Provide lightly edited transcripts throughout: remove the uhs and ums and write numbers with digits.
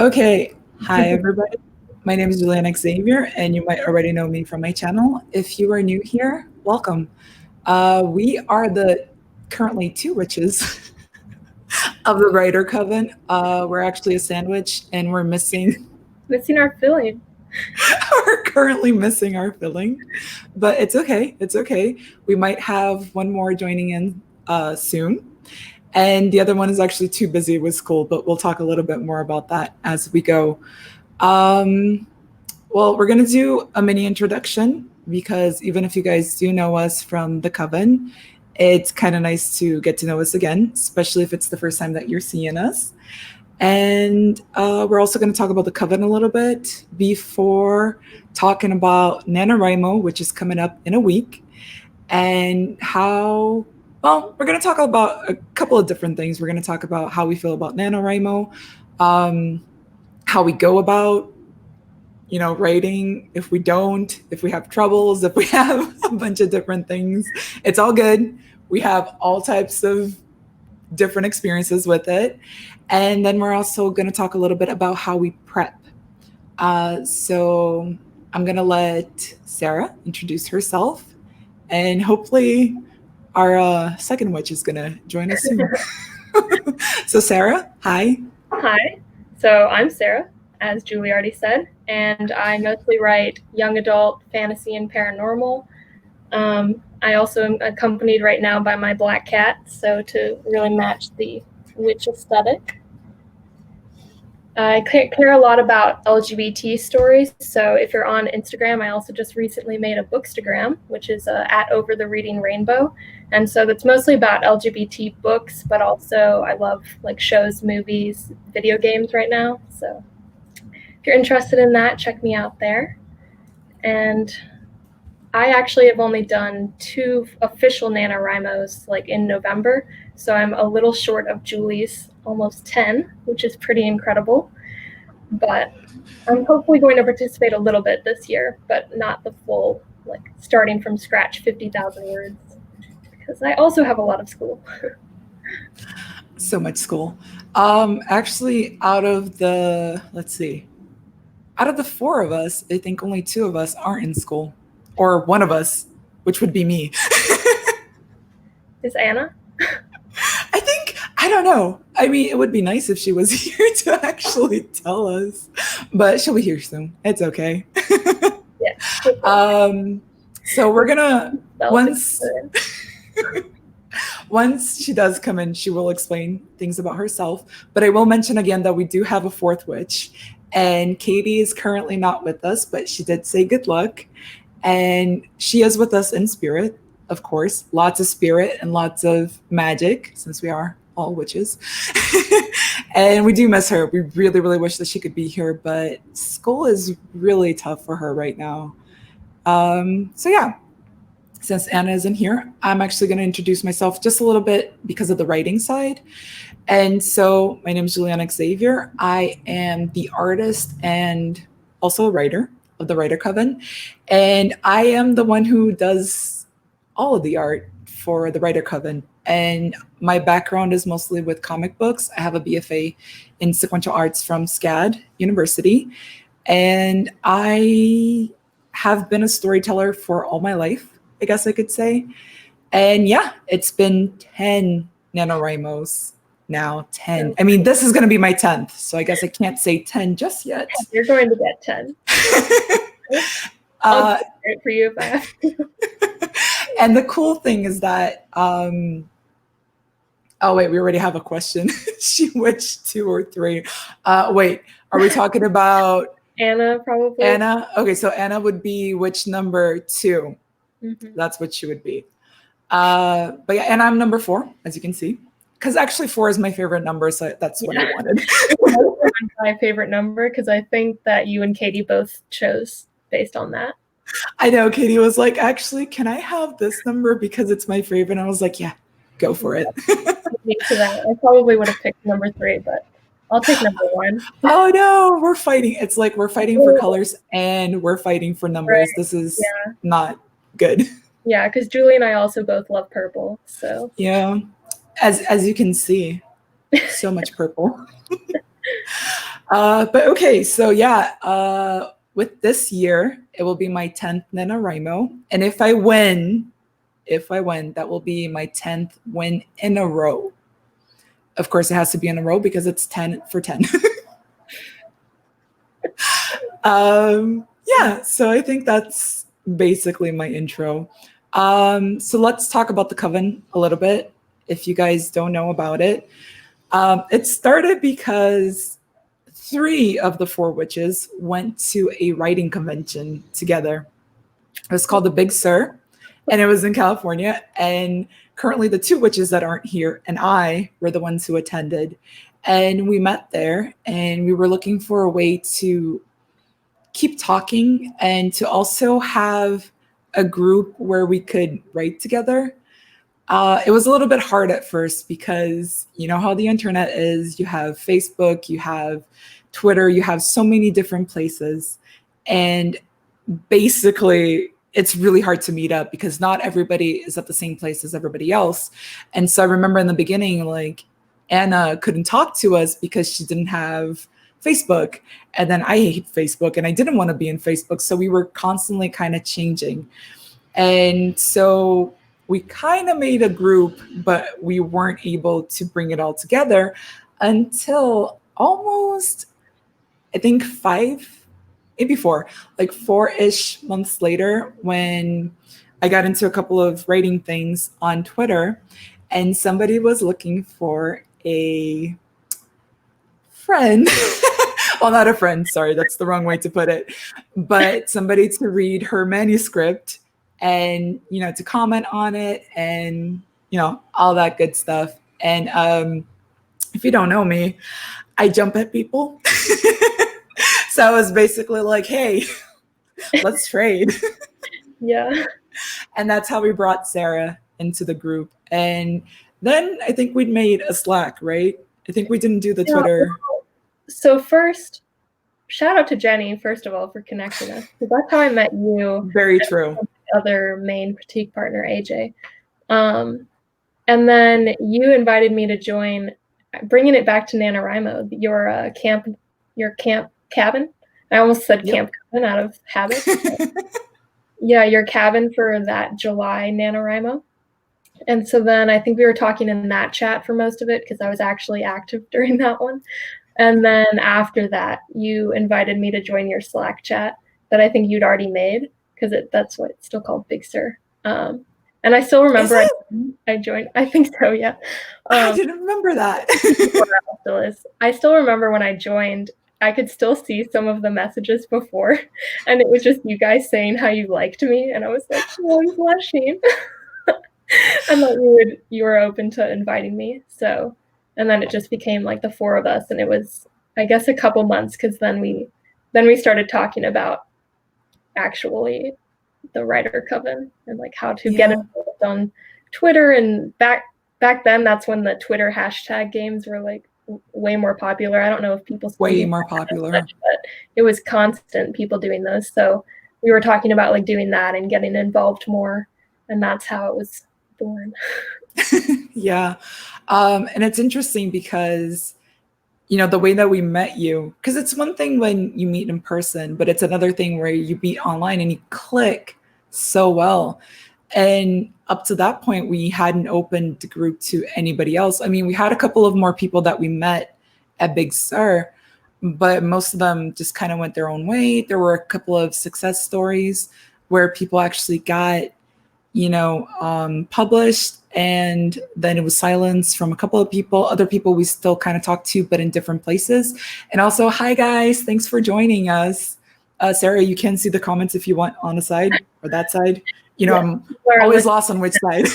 Okay, hi everybody. My name is Juliana Xavier, and you might already know me from my channel. If you are new here, welcome. We are the currently two witches of the Writer Coven. We're actually a sandwich, and we're missing. Missing our filling. We're currently missing our filling, but it's okay. It's okay. We might have one more joining in soon. And the other one is actually too busy with school, but we'll talk a little bit more about that as we go. Well, we're going to do a mini introduction because even if you guys do know us from the Coven, it's kind of nice to get to know us again, especially if it's the first time that you're seeing us. And we're also going to talk about the Coven a little bit before talking about NaNoWriMo, which is coming up in a week, and how, well, we're going to talk about a couple of different things. We're going to talk about how we feel about NaNoWriMo, how we go about writing, if we don't, if we have troubles, if we have a bunch of different things. It's all good. We have all types of different experiences with it. And then we're also going to talk a little bit about how we prep. So I'm going to let Sarah introduce herself, and hopefully our second witch is going to join us soon. So Sarah, hi. Hi. So I'm Sarah, as Julie already said, and I mostly write young adult, fantasy, and paranormal. I also am accompanied right now by my black cat, so to really match the witch aesthetic. I care a lot about LGBT stories, so if you're on Instagram, I also just recently made a bookstagram, which is at Over the Reading Rainbow, and so that's mostly about LGBT books, but also I love like shows, movies, video games right now, so if you're interested in that, check me out there. And I actually have only done 2 official NaNoWriMos like in November, so I'm a little short of Julie's almost 10, which is pretty incredible. But I'm hopefully going to participate a little bit this year, but not the full, like starting from scratch 50,000 words, because I also have a lot of school. So much school. Actually, out of the 4 of us, I think only 2 of us aren't in school, or one of us, which would be me. Is Anna? I don't know. I mean, it would be nice if she was here to actually tell us, but she'll be here soon. It's okay. Yeah. So we're gonna, once she does come in, she will explain things about herself, but I will mention again that we do have a 4th witch, and Katie is currently not with us, but she did say good luck, and she is with us in spirit, of course. Lots of spirit and lots of magic, since we are all witches. And we do miss her. We really, really wish that she could be here, but school is really tough for her right now. So yeah, since Anna isn't here, I'm actually going to introduce myself just a little bit because of the writing side. And so my name is Juliana Xavier. I am the artist and also a writer of the Writer Coven. And I am the one who does all of the art for the Writer Coven. And my background is mostly with comic books. I have a BFA in sequential arts from SCAD University. And I have been a storyteller for all my life, I guess I could say. And yeah, it's been 10 NaNoWriMos now, 10. I mean, this is going to be my 10th, so I guess I can't say 10 just yet. You're going to get 10. I'll do it for you if I have to. And the cool thing is that, oh wait, we already have a question. She witched 2 or 3. Wait, are we talking about Anna, probably? Anna? Okay, so Anna would be witch number 2. Mm-hmm. That's what she would be. But yeah, and I'm number 4, as you can see. Because actually 4 is my favorite number, so that's what I wanted. My favorite number, because I think that you and Katie both chose based on that. I know, Katie was like, actually, can I have this number because it's my favorite? And I was like, yeah, go for it. I probably would have picked number 3, but I'll take number 1. Oh no, we're fighting. It's like we're fighting for colors and we're fighting for numbers. Right. This is not good. Yeah, because Julie and I also both love purple. So yeah, as you can see, so much purple. But okay, so yeah, with this year, it will be my 10th NaNoWriMo. And if I win, that will be my 10th win in a row. Of course, it has to be in a row because it's 10 for 10. Yeah, so I think that's basically my intro. So let's talk about the coven a little bit. If you guys don't know about it, it started because 3 of the 4 witches went to a writing convention together. It was called the Big Sur, and it was in California. And currently, the 2 witches that aren't here and I were the ones who attended. And we met there, and we were looking for a way to keep talking and to also have a group where we could write together. It was a little bit hard at first because you know how the internet is. You have Facebook, you have Twitter, you have so many different places. And basically, it's really hard to meet up because not everybody is at the same place as everybody else. And so I remember in the beginning, like Anna couldn't talk to us because she didn't have Facebook. And then I hate Facebook and I didn't want to be in Facebook. So we were constantly kind of changing. And so we kind of made a group, but we weren't able to bring it all together until almost, I think 5, maybe 4, like 4-ish months later, when I got into a couple of writing things on Twitter and somebody was looking for a friend. Well, not a friend, sorry, that's the wrong way to put it, but somebody to read her manuscript and, you know, to comment on it and, you know, all that good stuff. And if you don't know me, I jump at people. So I was basically like, hey, let's trade. Yeah. And that's how we brought Sarah into the group. And then I think we'd made a Slack, right? I think we didn't do the Twitter. So first, shout out to Jenny, first of all, for connecting us. Because that's how I met you. Very true. Other main critique partner, AJ. And then you invited me to join, bringing it back to NaNoWriMo, your camp cabin. I almost said camp cabin out of habit. Yeah, your cabin for that July NaNoWriMo. And so then I think we were talking in that chat for most of it because I was actually active during that one. And then after that, you invited me to join your Slack chat that I think you'd already made because that's what it's still called, Big Sur. And I still remember I joined. I think so, yeah. I didn't remember that. Still is. I still remember when I joined, I could still see some of the messages before, and it was just you guys saying how you liked me, and I was like, oh, I'm blushing. And that you were open to inviting me. So, and then it just became like the 4 of us, and it was, I guess, a couple months because then we started talking about actually the writer coven and like how to get involved on Twitter. And back then, that's when the Twitter hashtag games were like way more popular. I don't know if people still way more popular, such, but it was constant people doing those. So we were talking about like doing that and getting involved more, and that's how it was born. Yeah. And it's interesting because, you know, the way that we met you, because it's one thing when you meet in person, but it's another thing where you meet online and you click so well. And up to that point, we hadn't opened the group to anybody else. I mean, we had a couple of more people that we met at Big Sur, but most of them just kind of went their own way. There were a couple of success stories where people actually got, you know, published, and then it was silence from a couple of people. Other people we still kind of talk to, but in different places. And also, hi guys, thanks for joining us. Sarah, you can see the comments if you want on the side or that side. You know, I'm always lost on which side.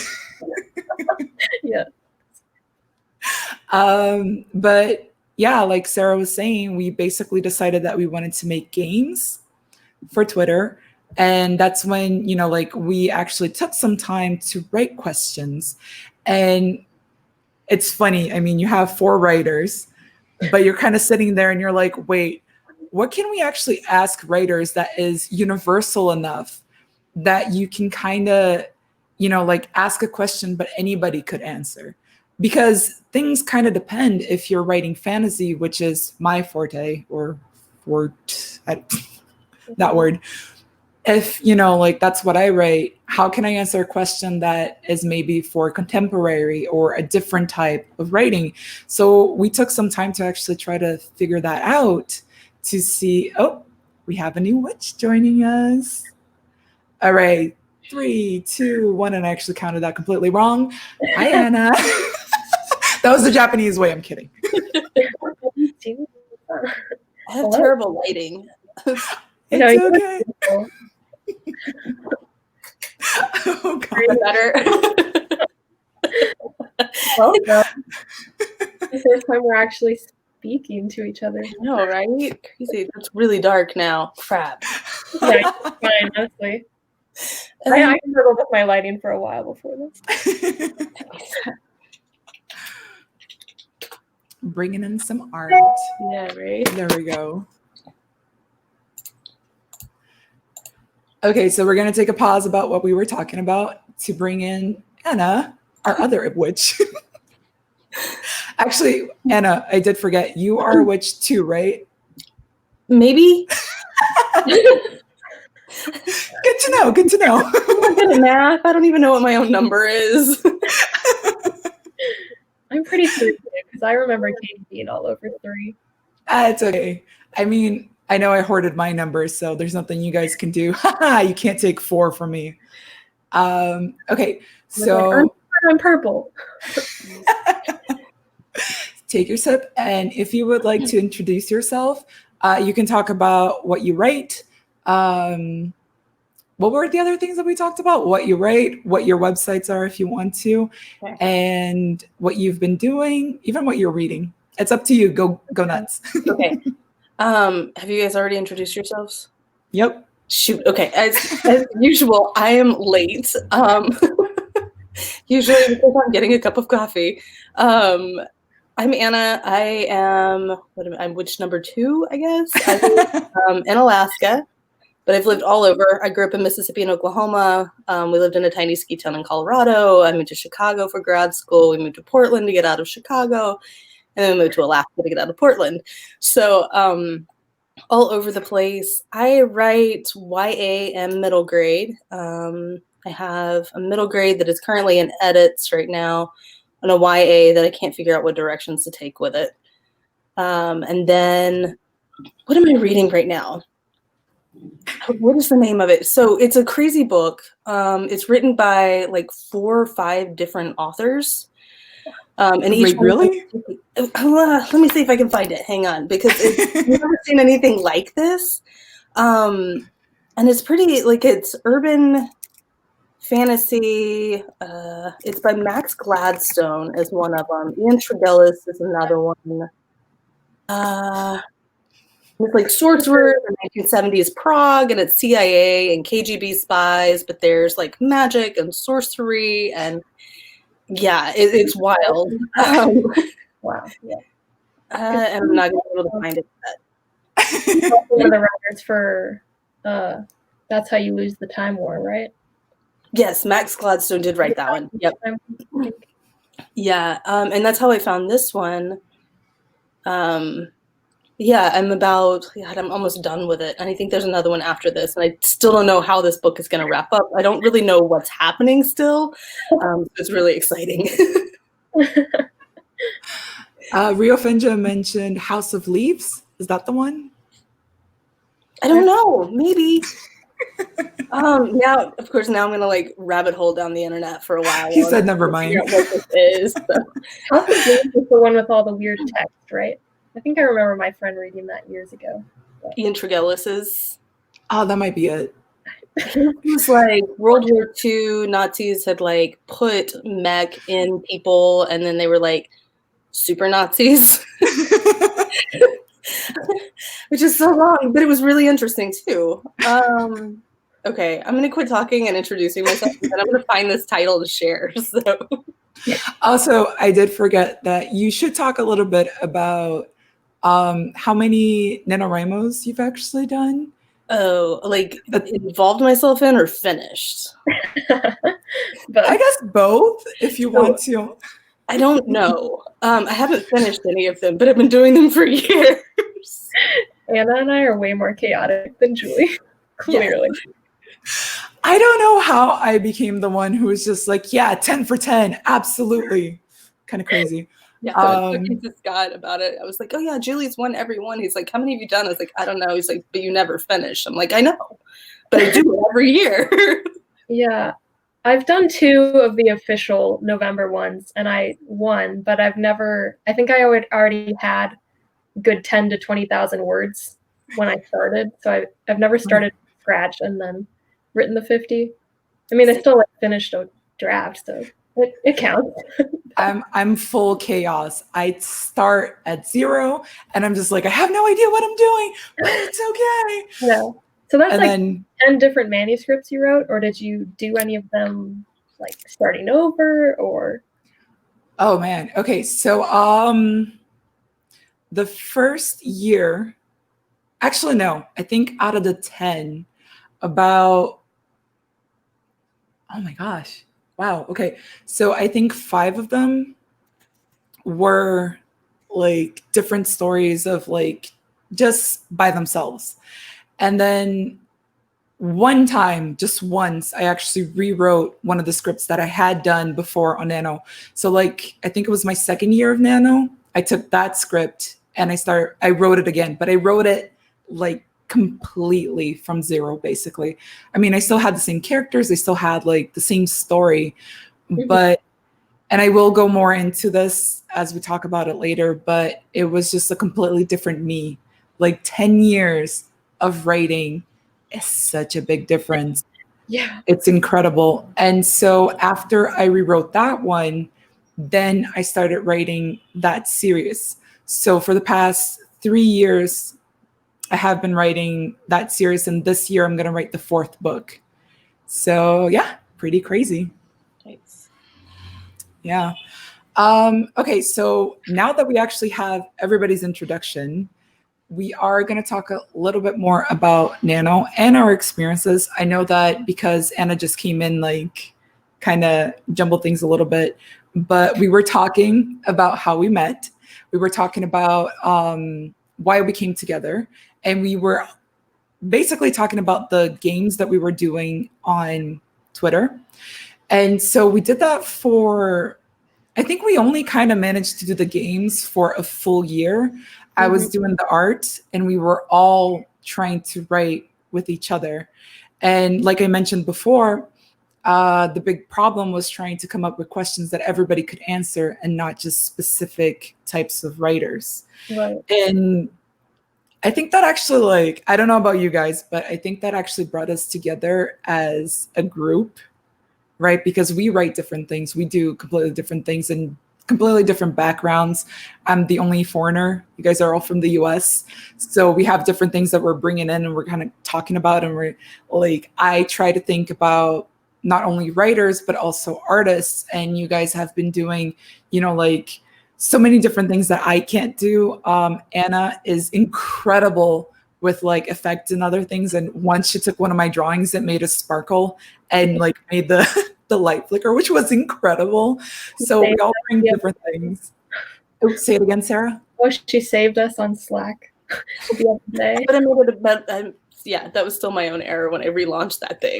Yeah. But yeah, like Sarah was saying, we basically decided that we wanted to make games for Twitter. And that's when, you know, like we actually took some time to write questions. And it's funny. I mean, you have 4 writers, but you're kind of sitting there and you're like, wait, what can we actually ask writers that is universal enough that you can kind of, you know, like ask a question, but anybody could answer? because things kind of depend if you're writing fantasy, which is my forte, or that word. If, like that's what I write, how can I answer a question that is maybe for contemporary or a different type of writing? So we took some time to actually try to figure that out to see, oh, we have a new witch joining us. All right, 3, 2, 1, and I actually counted that completely wrong. Hi, Anna. That was the Japanese way. I'm kidding. I have terrible lighting. It's okay. Oh, God. Better. Well, the first time we're actually speaking to each other. I know, right? Crazy. It's really dark now. Crap. Yeah, it's fine, honestly. I struggled with my lighting for a while before this. Bringing in some art. Yeah, right? There we go. Okay, so we're going to take a pause about what we were talking about to bring in Anna, our other witch. Actually, Anna, I did forget. You are a witch too, right? Maybe. Good to know. Good to know. I'm good at math. I don't even know what my own number is. I'm pretty sure because I remember Katie being all over 3. It's okay. I mean, I know I hoarded my numbers, so there's nothing you guys can do. You can't take 4 from me. Okay, so I'm purple. Take your sip, and if you would like to introduce yourself, you can talk about what you write. What were the other things that we talked about? What you write, what your websites are if you want to, and what you've been doing, even what you're reading. It's up to you. Go nuts. Okay. Have you guys already introduced yourselves? Yep. Shoot. Okay. As usual, I am late. Usually because I'm getting a cup of coffee. I'm Anna. I'm witch number 2, I guess. I live in Alaska, but I've lived all over. I grew up in Mississippi and Oklahoma. We lived in a tiny ski town in Colorado. I moved to Chicago for grad school. We moved to Portland to get out of Chicago. And then we moved to Alaska to get out of Portland. So all over the place. I write YA and middle grade. I have a middle grade that is currently in edits right now, and a YA that I can't figure out what directions to take with it. And then, what am I reading right now? What is the name of it? So it's a crazy book. It's written by like 4 or 5 different authors. And each Wait, really? Let me see if I can find it. Hang on, because I've never seen anything like this. And it's pretty, like, it's urban fantasy. It's by Max Gladstone is one of them. Ian Tregellis is another one. It's like sorcerers in 1970s Prague, and it's CIA and KGB spies, but there's like magic and sorcery, and yeah, it's wild. Wow. Yeah. And I'm not going to be able to find it yet. One of the writers for That's How You Lose the Time War, right? Yes, Max Gladstone did write that one. Yep. Yeah, and that's how I found this one. Yeah, I'm almost done with it. And I think there's another one after this. And I still don't know how this book is going to wrap up. I don't really know what's happening still. So it's really exciting. Rio Finja mentioned House of Leaves. Is that the one? I don't know. Maybe. Now, of course, now I'm going to like rabbit hole down the internet for a while. He said, never mind. What this is. So. House of Leaves is the one with all the weird text, right? I think I remember my friend reading that years ago. Ian Tregellis's. Oh, that might be it. It was like World War II, Nazis had like put mech in people, and then they were like super Nazis. Which is so wrong, but it was really interesting too. Okay, I'm gonna quit talking and introducing myself, and then I'm gonna find this title to share. So. Also, I did forget that you should talk a little bit about how many NaNoWriMos you've actually done. Oh, like involved myself in or finished? But I guess both, if you want to. I don't know. I haven't finished any of them, but I've been doing them for years. Anna and I are way more chaotic than Julie, clearly. Yes. I don't know how I became the one who was just like, yeah, 10 for 10, absolutely. Kind of crazy. Yeah, I was talking to Scott about it. I was like, oh yeah, Julie's won every one. He's like, how many have you done? I was like, I don't know. He's like, but you never finish. I'm like, I know, but I do it every year. Yeah. I've done 2 of the official November ones, and I won, but I've never, I think I already had good 10 to 20,000 words when I started. So I've never started from scratch and then written the 50. I mean, I still finished a draft, so it counts. I'm full chaos. I start at 0 and I'm just like, I have no idea what I'm doing, but it's okay. Yeah. So that's And like then 10 different manuscripts you wrote, or did you do any of them like starting over, or? oh man. Okay. So the first year, actually no, I think out of the 10, about, oh my gosh. Wow. Okay. So I think 5 of them were like different stories of like just by themselves. And then one time, just once, I actually rewrote one of the scripts that I had done before on Nano. So like, I think it was my second year of Nano. I took that script and I wrote it again, but I wrote it like completely from 0, basically. I mean, I still had the same characters. I still had like the same story, but, and I will go more into this as we talk about it later, but it was just a completely different me. Like 10 years of writing is such a big difference. Yeah. It's incredible. And so after I rewrote that one, then I started writing that series. So for the past 3 years, I have been writing that series. And this year I'm going to write the 4th book. So yeah, pretty crazy. Thanks. Yeah. Okay, so now that we actually have everybody's introduction, we are going to talk a little bit more about Nano and our experiences. I know that because Anna just came in, like, kind of jumbled things a little bit, but we were talking about how we met. We were talking about why we came together, and we were basically talking about the games that we were doing on Twitter. And so we did that for, I think we only kind of managed to do the games for a full year. I was doing the art and we were all trying to write with each other. And like I mentioned before, the big problem was trying to come up with questions that everybody could answer and not just specific types of writers. Right. And I think that actually, like, I don't know about you guys, but I think that actually brought us together as a group, right? Because we write different things. We do completely different things and completely different backgrounds. I'm the only foreigner. You guys are all from the US. So we have different things that we're bringing in and we're kind of talking about. And we're like, I try to think about not only writers, but also artists. And you guys have been doing, you know, like so many different things that I can't do. Anna is incredible with like effects and other things. And once she took one of my drawings that made a sparkle and like made the light flicker, which was incredible. So we all bring different things. Oh, say it again, Sarah. Oh, she saved us on Slack the other day. But I made it about, yeah, that was still my own error when I relaunched that thing.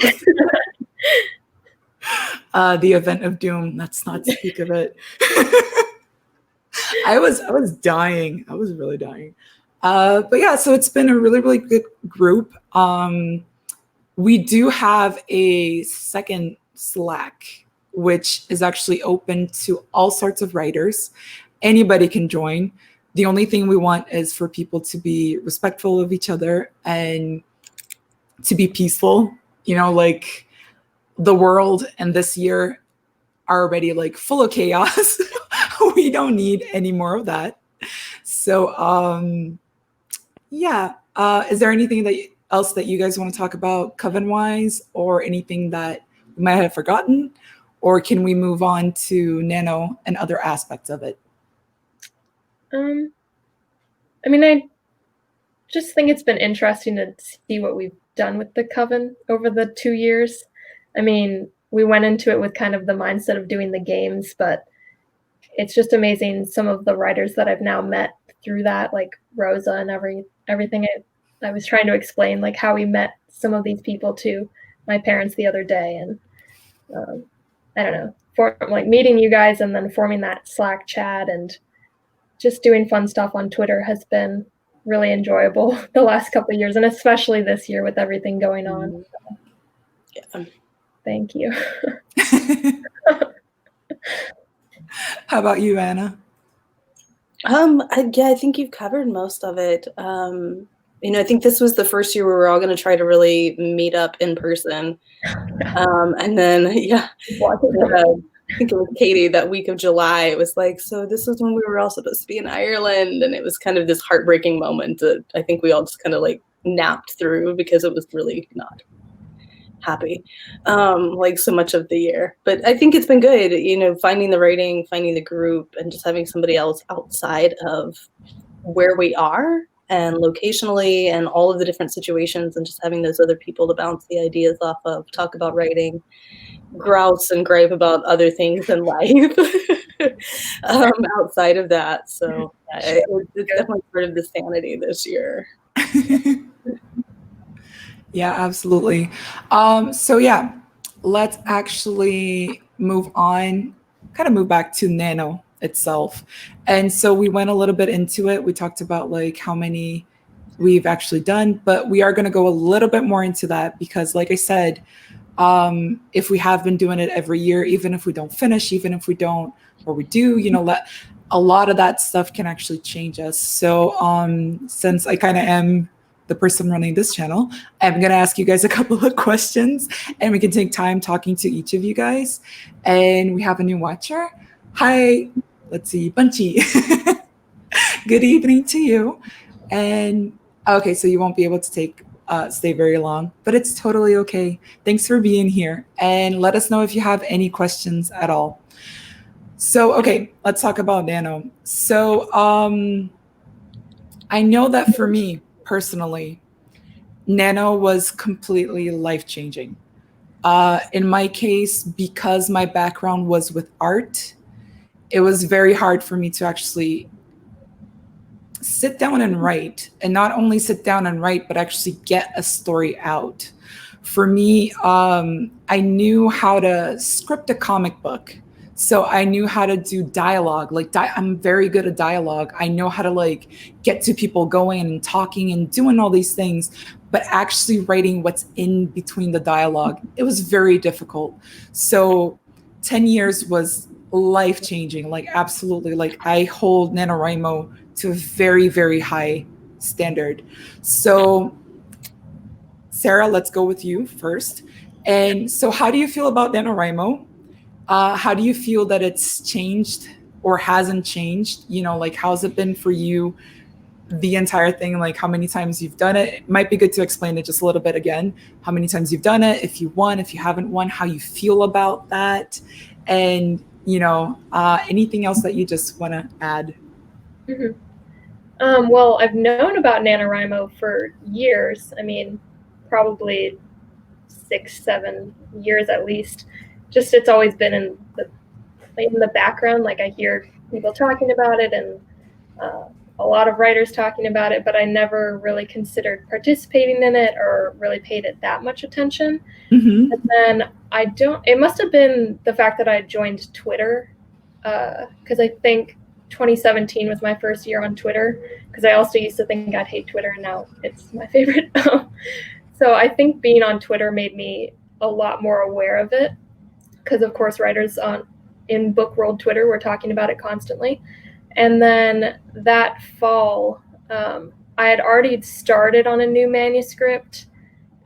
The event of doom. Let's not speak of it. I was dying. I was really dying. But yeah, so it's been a really, really good group. We do have a second Slack, which is actually open to all sorts of writers. Anybody can join. The only thing we want is for people to be respectful of each other and to be peaceful. You know, like the world and this year are already like full of chaos. We don't need any more of that. So yeah. Is there anything else that you guys want to talk about coven wise, or anything that we might have forgotten, or can we move on to Nano and other aspects of it? I mean, I just think it's been interesting to see what we've done with the coven over the 2 years. I mean, we went into it with kind of the mindset of doing the games, but it's just amazing some of the writers that I've now met through that, like Rosa and everything. I was trying to explain like how we met some of these people to my parents the other day, and I don't know, like meeting you guys and then forming that Slack chat and just doing fun stuff on Twitter has been really enjoyable the last couple of years, and especially this year with everything going on. So, Yeah. thank you. How about you, Anna? I think you've covered most of it. I think this was the first year we were all going to try to really meet up in person. And then, I think it was Katie that week of July. It was like, so this is when we were all supposed to be in Ireland. And it was kind of this heartbreaking moment that I think we all just kind of like napped through because it was really not happy, like so much of the year. But I think it's been good, finding the writing, finding the group, and just having somebody else outside of where we are and locationally and all of the different situations, and just having those other people to bounce the ideas off of, talk about writing, grouse and gripe about other things in life outside of that. So it's definitely part of the sanity this year. Yeah, absolutely. So yeah, let's actually move on, kind of move back to NaNo itself. And so we went a little bit into it. We talked about like how many we've actually done, but we are going to go a little bit more into that because like I said, if we have been doing it every year, even if we don't finish, even if we don't, or we do, a lot of that stuff can actually change us. So since I kind of am the person running this channel, I'm going to ask you guys a couple of questions and we can take time talking to each of you guys. And we have a new watcher. Hi, let's see, Bunchy. Good evening to you. And okay, so you won't be able to stay very long, but it's totally okay. Thanks for being here. And let us know if you have any questions at all. So, okay, let's talk about NaNo. So I know that for me personally, NaNo was completely life-changing. In my case, because my background was with art, it was very hard for me to actually sit down and write, and not only sit down and write, but actually get a story out. For me, I knew how to script a comic book. So I knew how to do dialogue. I'm very good at dialogue. I know how to like get to people going and talking and doing all these things, but actually writing what's in between the dialogue, it was very difficult. So 10 years was life-changing, like absolutely. Like I hold NaNoWriMo to a very, very high standard. So Sarah, let's go with you first. And so how do you feel about NaNoWriMo? How do you feel that it's changed or hasn't changed? Like how's it been for you, the entire thing? Like how many times you've done it? It might be good to explain it just a little bit again. How many times you've done it, if you won, if you haven't won, how you feel about that. And, anything else that you just want to add? Mm-hmm. Well, I've known about NaNoWriMo for years. I mean, probably 6-7 years at least. Just it's always been in the background. Like I hear people talking about it and a lot of writers talking about it, but I never really considered participating in it or really paid it that much attention. Mm-hmm. And then it must have been the fact that I joined Twitter, because I think 2017 was my first year on Twitter, because I also used to think I'd hate Twitter and now it's my favorite. So I think being on Twitter made me a lot more aware of it, because of course writers in book world Twitter were talking about it constantly. And then that fall, I had already started on a new manuscript.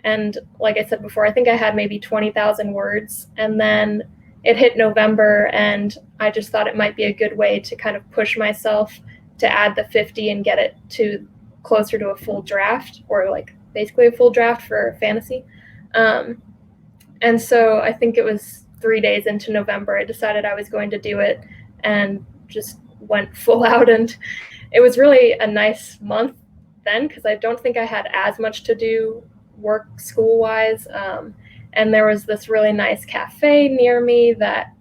And like I said before, I think I had maybe 20,000 words. And then it hit November, and I just thought it might be a good way to kind of push myself to add the 50 and get it to closer to a full draft, or like basically a full draft for fantasy. And so I think it was 3 days into November, I decided I was going to do it and just went full out. And it was really a nice month then, because I don't think I had as much to do work school-wise. And there was this really nice cafe near me that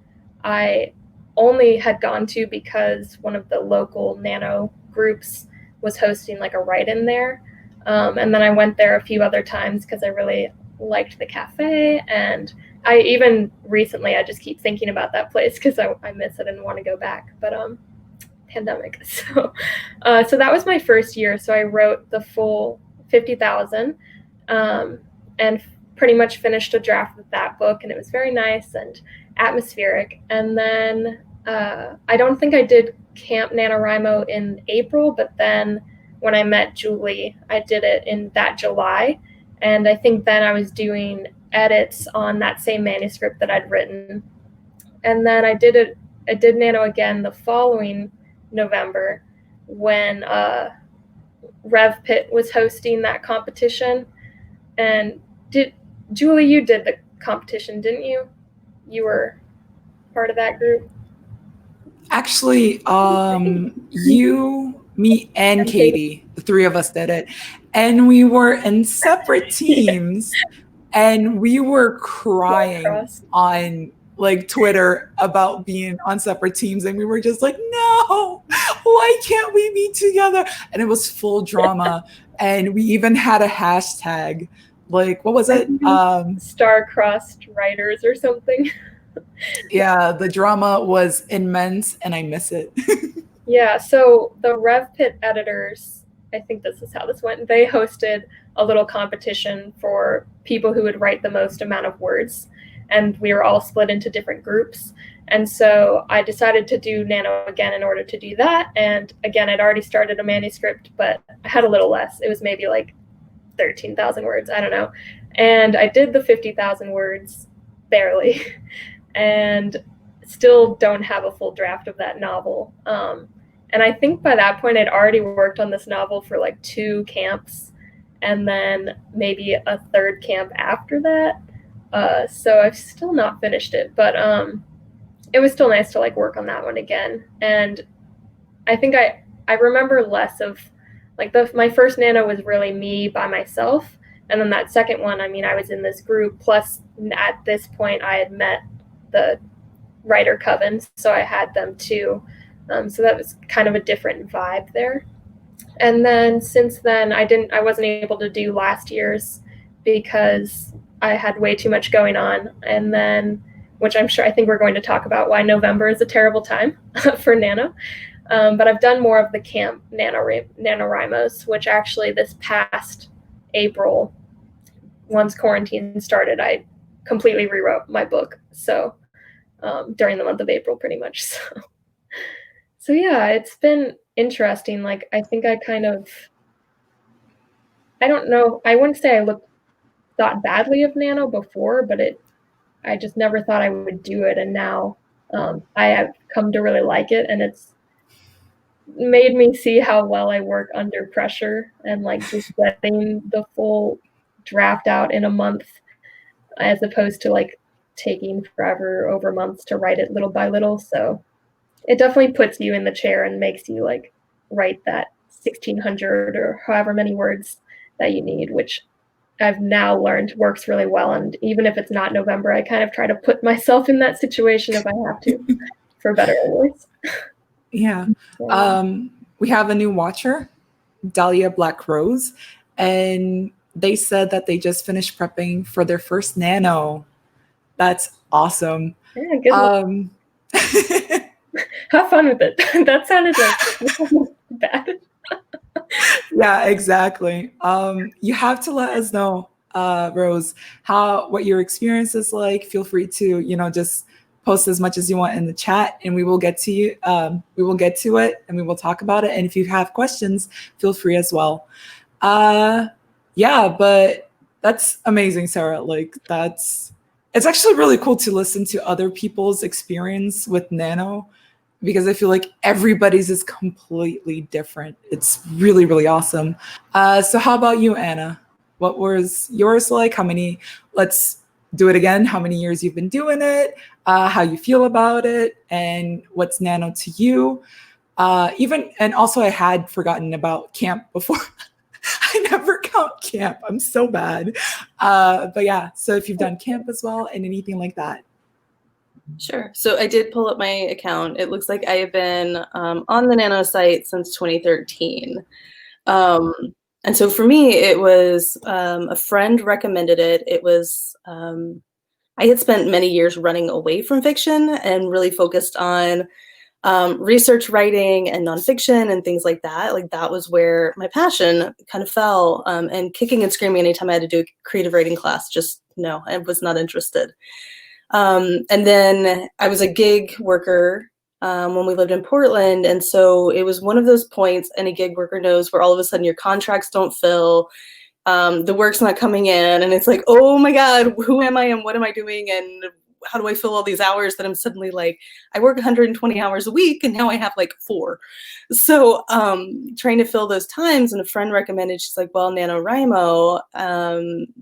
I only had gone to because one of the local nano groups was hosting like a write-in there. And then I went there a few other times because I really liked the cafe. And I even recently, I just keep thinking about that place because I miss it and want to go back. But pandemic. So that was my first year. So I wrote the full 50,000 and pretty much finished a draft of that book. And it was very nice and atmospheric. And then I don't think I did Camp NaNoWriMo in April, but then when I met Julie, I did it in that July. And I think then I was doing edits on that same manuscript that I'd written. And then I did Nano again the following November when Rev Pit was hosting that competition. And Julie, you did the competition, didn't you? You were part of that group? Actually, you, me, and Katie, the three of us did it. And we were in separate teams, and we were crying on like Twitter about being on separate teams. And we were just like, no, why can't we be together? And it was full drama. And we even had a hashtag, like, what was it? Star-crossed writers or something. Yeah, the drama was immense, and I miss it. Yeah, so the Rev Pit editors, I think this is how this went, they hosted a little competition for people who would write the most amount of words, and we were all split into different groups. And so I decided to do Nano again in order to do that. And again, I'd already started a manuscript, but I had a little less. It was maybe like 13,000 words, I don't know. And I did the 50,000 words, barely. And still don't have a full draft of that novel. And I think by that point, I'd already worked on this novel for like 2 camps and then maybe a 3rd camp after that. So I've still not finished it, but it was still nice to like work on that one again. And I think I remember less of like my first Nano was really me by myself. And then that second one, I mean, I was in this group, plus at this point I had met the writer coven, so I had them too. So that was kind of a different vibe there. And then since then, I wasn't able to do last year's because I had way too much going on. And then, which I think we're going to talk about why November is a terrible time for Nano. But I've done more of the camp NaNoWriMos, which actually this past April, once quarantine started, I completely rewrote my book. So during the month of April, pretty much. So yeah, it's been interesting. Like, I think I don't know, I wouldn't say I thought badly of Nano before, but I just never thought I would do it. And now I have come to really like it, and it's made me see how well I work under pressure and like just getting the full draft out in a month, as opposed to like taking forever over months to write it little by little. So it definitely puts you in the chair and makes you like write that 1,600 or however many words that you need, which I've now learned works really well. And even if it's not November, I kind of try to put myself in that situation if I have to, for better or worse. Yeah. We have a new watcher, Dahlia Black Rose, and they said that they just finished prepping for their first Nano. That's awesome. Yeah, good luck. Have fun with it. That sounded like bad. Yeah, exactly. You have to let us know, Rose, what your experience is like. Feel free to, just post as much as you want in the chat, and we will get to you. We will get to it, and we will talk about it. And if you have questions, feel free as well. Yeah, but that's amazing, Sarah. Like, it's actually really cool to listen to other people's experience with Nano, because I feel like everybody's is completely different. It's really, really awesome. So how about you, Anna? What was yours like? Let's do it again. How many years you've been doing it? How you feel about it? And what's Nano to you? And also I had forgotten about camp before. I never count camp. I'm so bad. But yeah, so if you've done camp as well and anything like that. Sure. So I did pull up my account. It looks like I have been on the NaNo site since 2013. Um, and so for me, it was a friend recommended it. It was I had spent many years running away from fiction and really focused on research writing and nonfiction and things like that. Like that was where my passion kind of fell. And kicking and screaming anytime I had to do a creative writing class, just no, I was not interested. And then I was a gig worker when we lived in Portland. And so it was one of those points any gig worker knows where all of a sudden your contracts don't fill, the work's not coming in, and it's like, oh my God, who am I and what am I doing? And how do I fill all these hours that I'm suddenly like, I work 120 hours a week and now I have like 4. So trying to fill those times, and a friend recommended, she's like, well, NaNoWriMo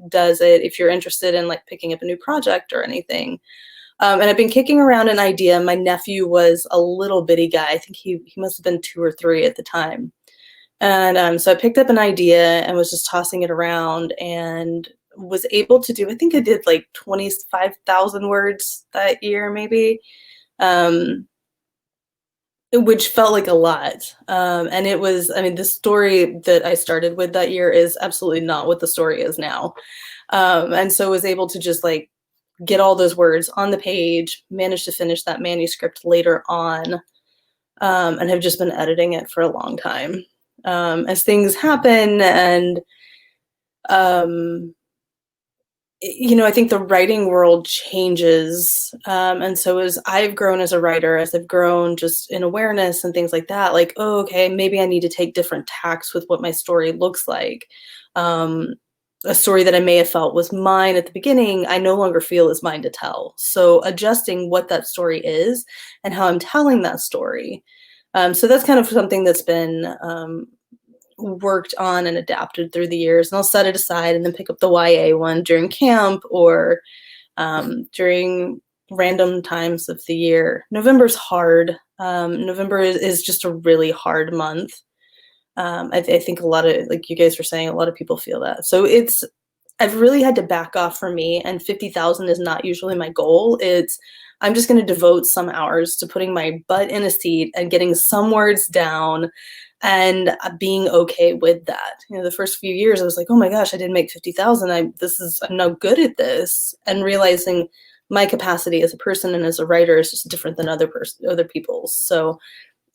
does it if you're interested in like picking up a new project or anything. And I've been kicking around an idea. My nephew was a little bitty guy. I think he must have been 2 or 3 at the time. And so I picked up an idea and was just tossing it around and was able to do, I think I did like 25,000 words that year, maybe, which felt like a lot. And it was, I mean, the story that I started with that year is absolutely not what the story is now. And so I was able to just like get all those words on the page, managed to finish that manuscript later on, and have just been editing it for a long time. As things happen, and you know, I think the writing world changes, and so as I've grown as a writer, as I've grown just in awareness and things like that, like, oh, okay, maybe I need to take different tacks with what my story looks like. A story that I may have felt was mine at the beginning, I no longer feel is mine to tell. So adjusting what that story is and how I'm telling that story. So that's kind of something that's been worked on and adapted through the years. And I'll set it aside and then pick up the YA one during camp or during random times of the year. November's hard. November is just a really hard month. I think a lot of, like you guys were saying, a lot of people feel that. So I've really had to back off for me, and 50,000 is not usually my goal. I'm just going to devote some hours to putting my butt in a seat and getting some words down and being okay with that. You know, the first few years I was like, oh my gosh, I didn't make 50,000. I'm not good at this. And realizing my capacity as a person and as a writer is just different than other people's. So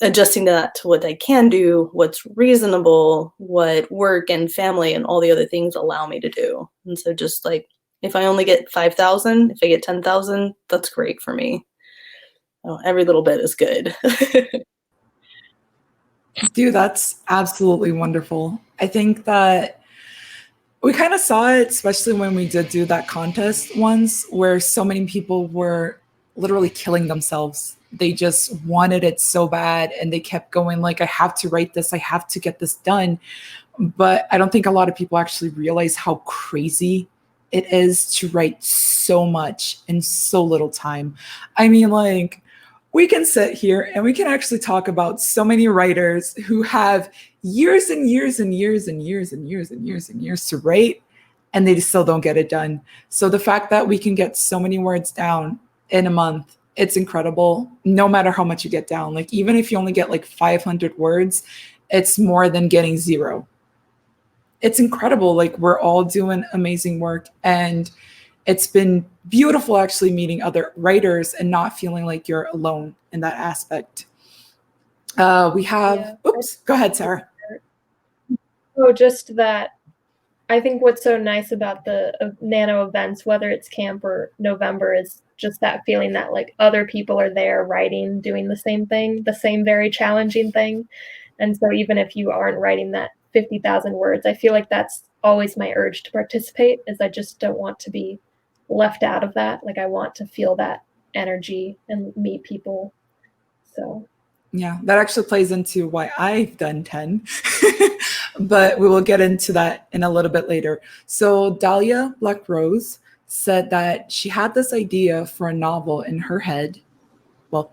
adjusting that to what I can do, what's reasonable, what work and family and all the other things allow me to do. And so just like, if I only get 5,000, if I get 10,000, that's great for me. Oh, every little bit is good. Dude, that's absolutely wonderful. I think that we kind of saw it, especially when we did do that contest once, where so many people were literally killing themselves. They just wanted it so bad, and they kept going like, I have to write this, I have to get this done. But I don't think a lot of people actually realize how crazy it is to write so much in so little time. I mean, like, we can sit here and we can actually talk about so many writers who have years and years and years and years and years and years and years to write, and they still don't get it done. So the fact that we can get so many words down in a month, it's incredible, no matter how much you get down. Like, even if you only get like 500 words, it's more than getting 0. It's incredible. Like, we're all doing amazing work, and it's been beautiful actually meeting other writers and not feeling like you're alone in that aspect. We have, oops, go ahead, Sarah. Oh, just that. I think what's so nice about the NaNo events, whether it's camp or November, is just that feeling that like other people are there writing, doing the same thing, the same very challenging thing. And so even if you aren't writing that 50,000 words, I feel like that's always my urge to participate, is I just don't want to be left out of that. Like, I want to feel that energy and meet people. So yeah, that actually plays into why I've done 10, but we will get into that in a little bit later. So Dahlia Black Rose said that she had this idea for a novel in her head,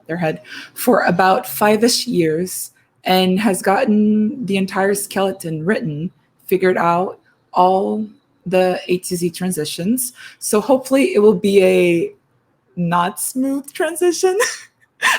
their head, for about 5-ish years, and has gotten the entire skeleton written, figured out all the A to Z transitions. So hopefully it will be a not smooth transition,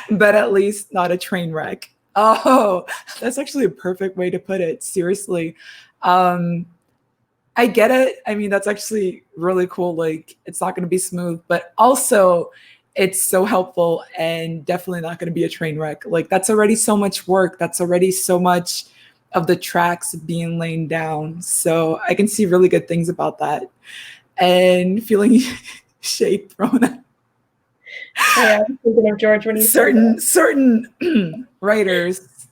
but at least not a train wreck. Oh, that's actually a perfect way to put it. Seriously. I get it. I mean, that's actually really cool. Like, it's not going to be smooth, but also it's so helpful and definitely not going to be a train wreck. Like, that's already so much work. That's already so much of the tracks being laid down. So I can see really good things about that. And feeling shade thrown at Yeah, I was thinking of George when you said that. certain writers.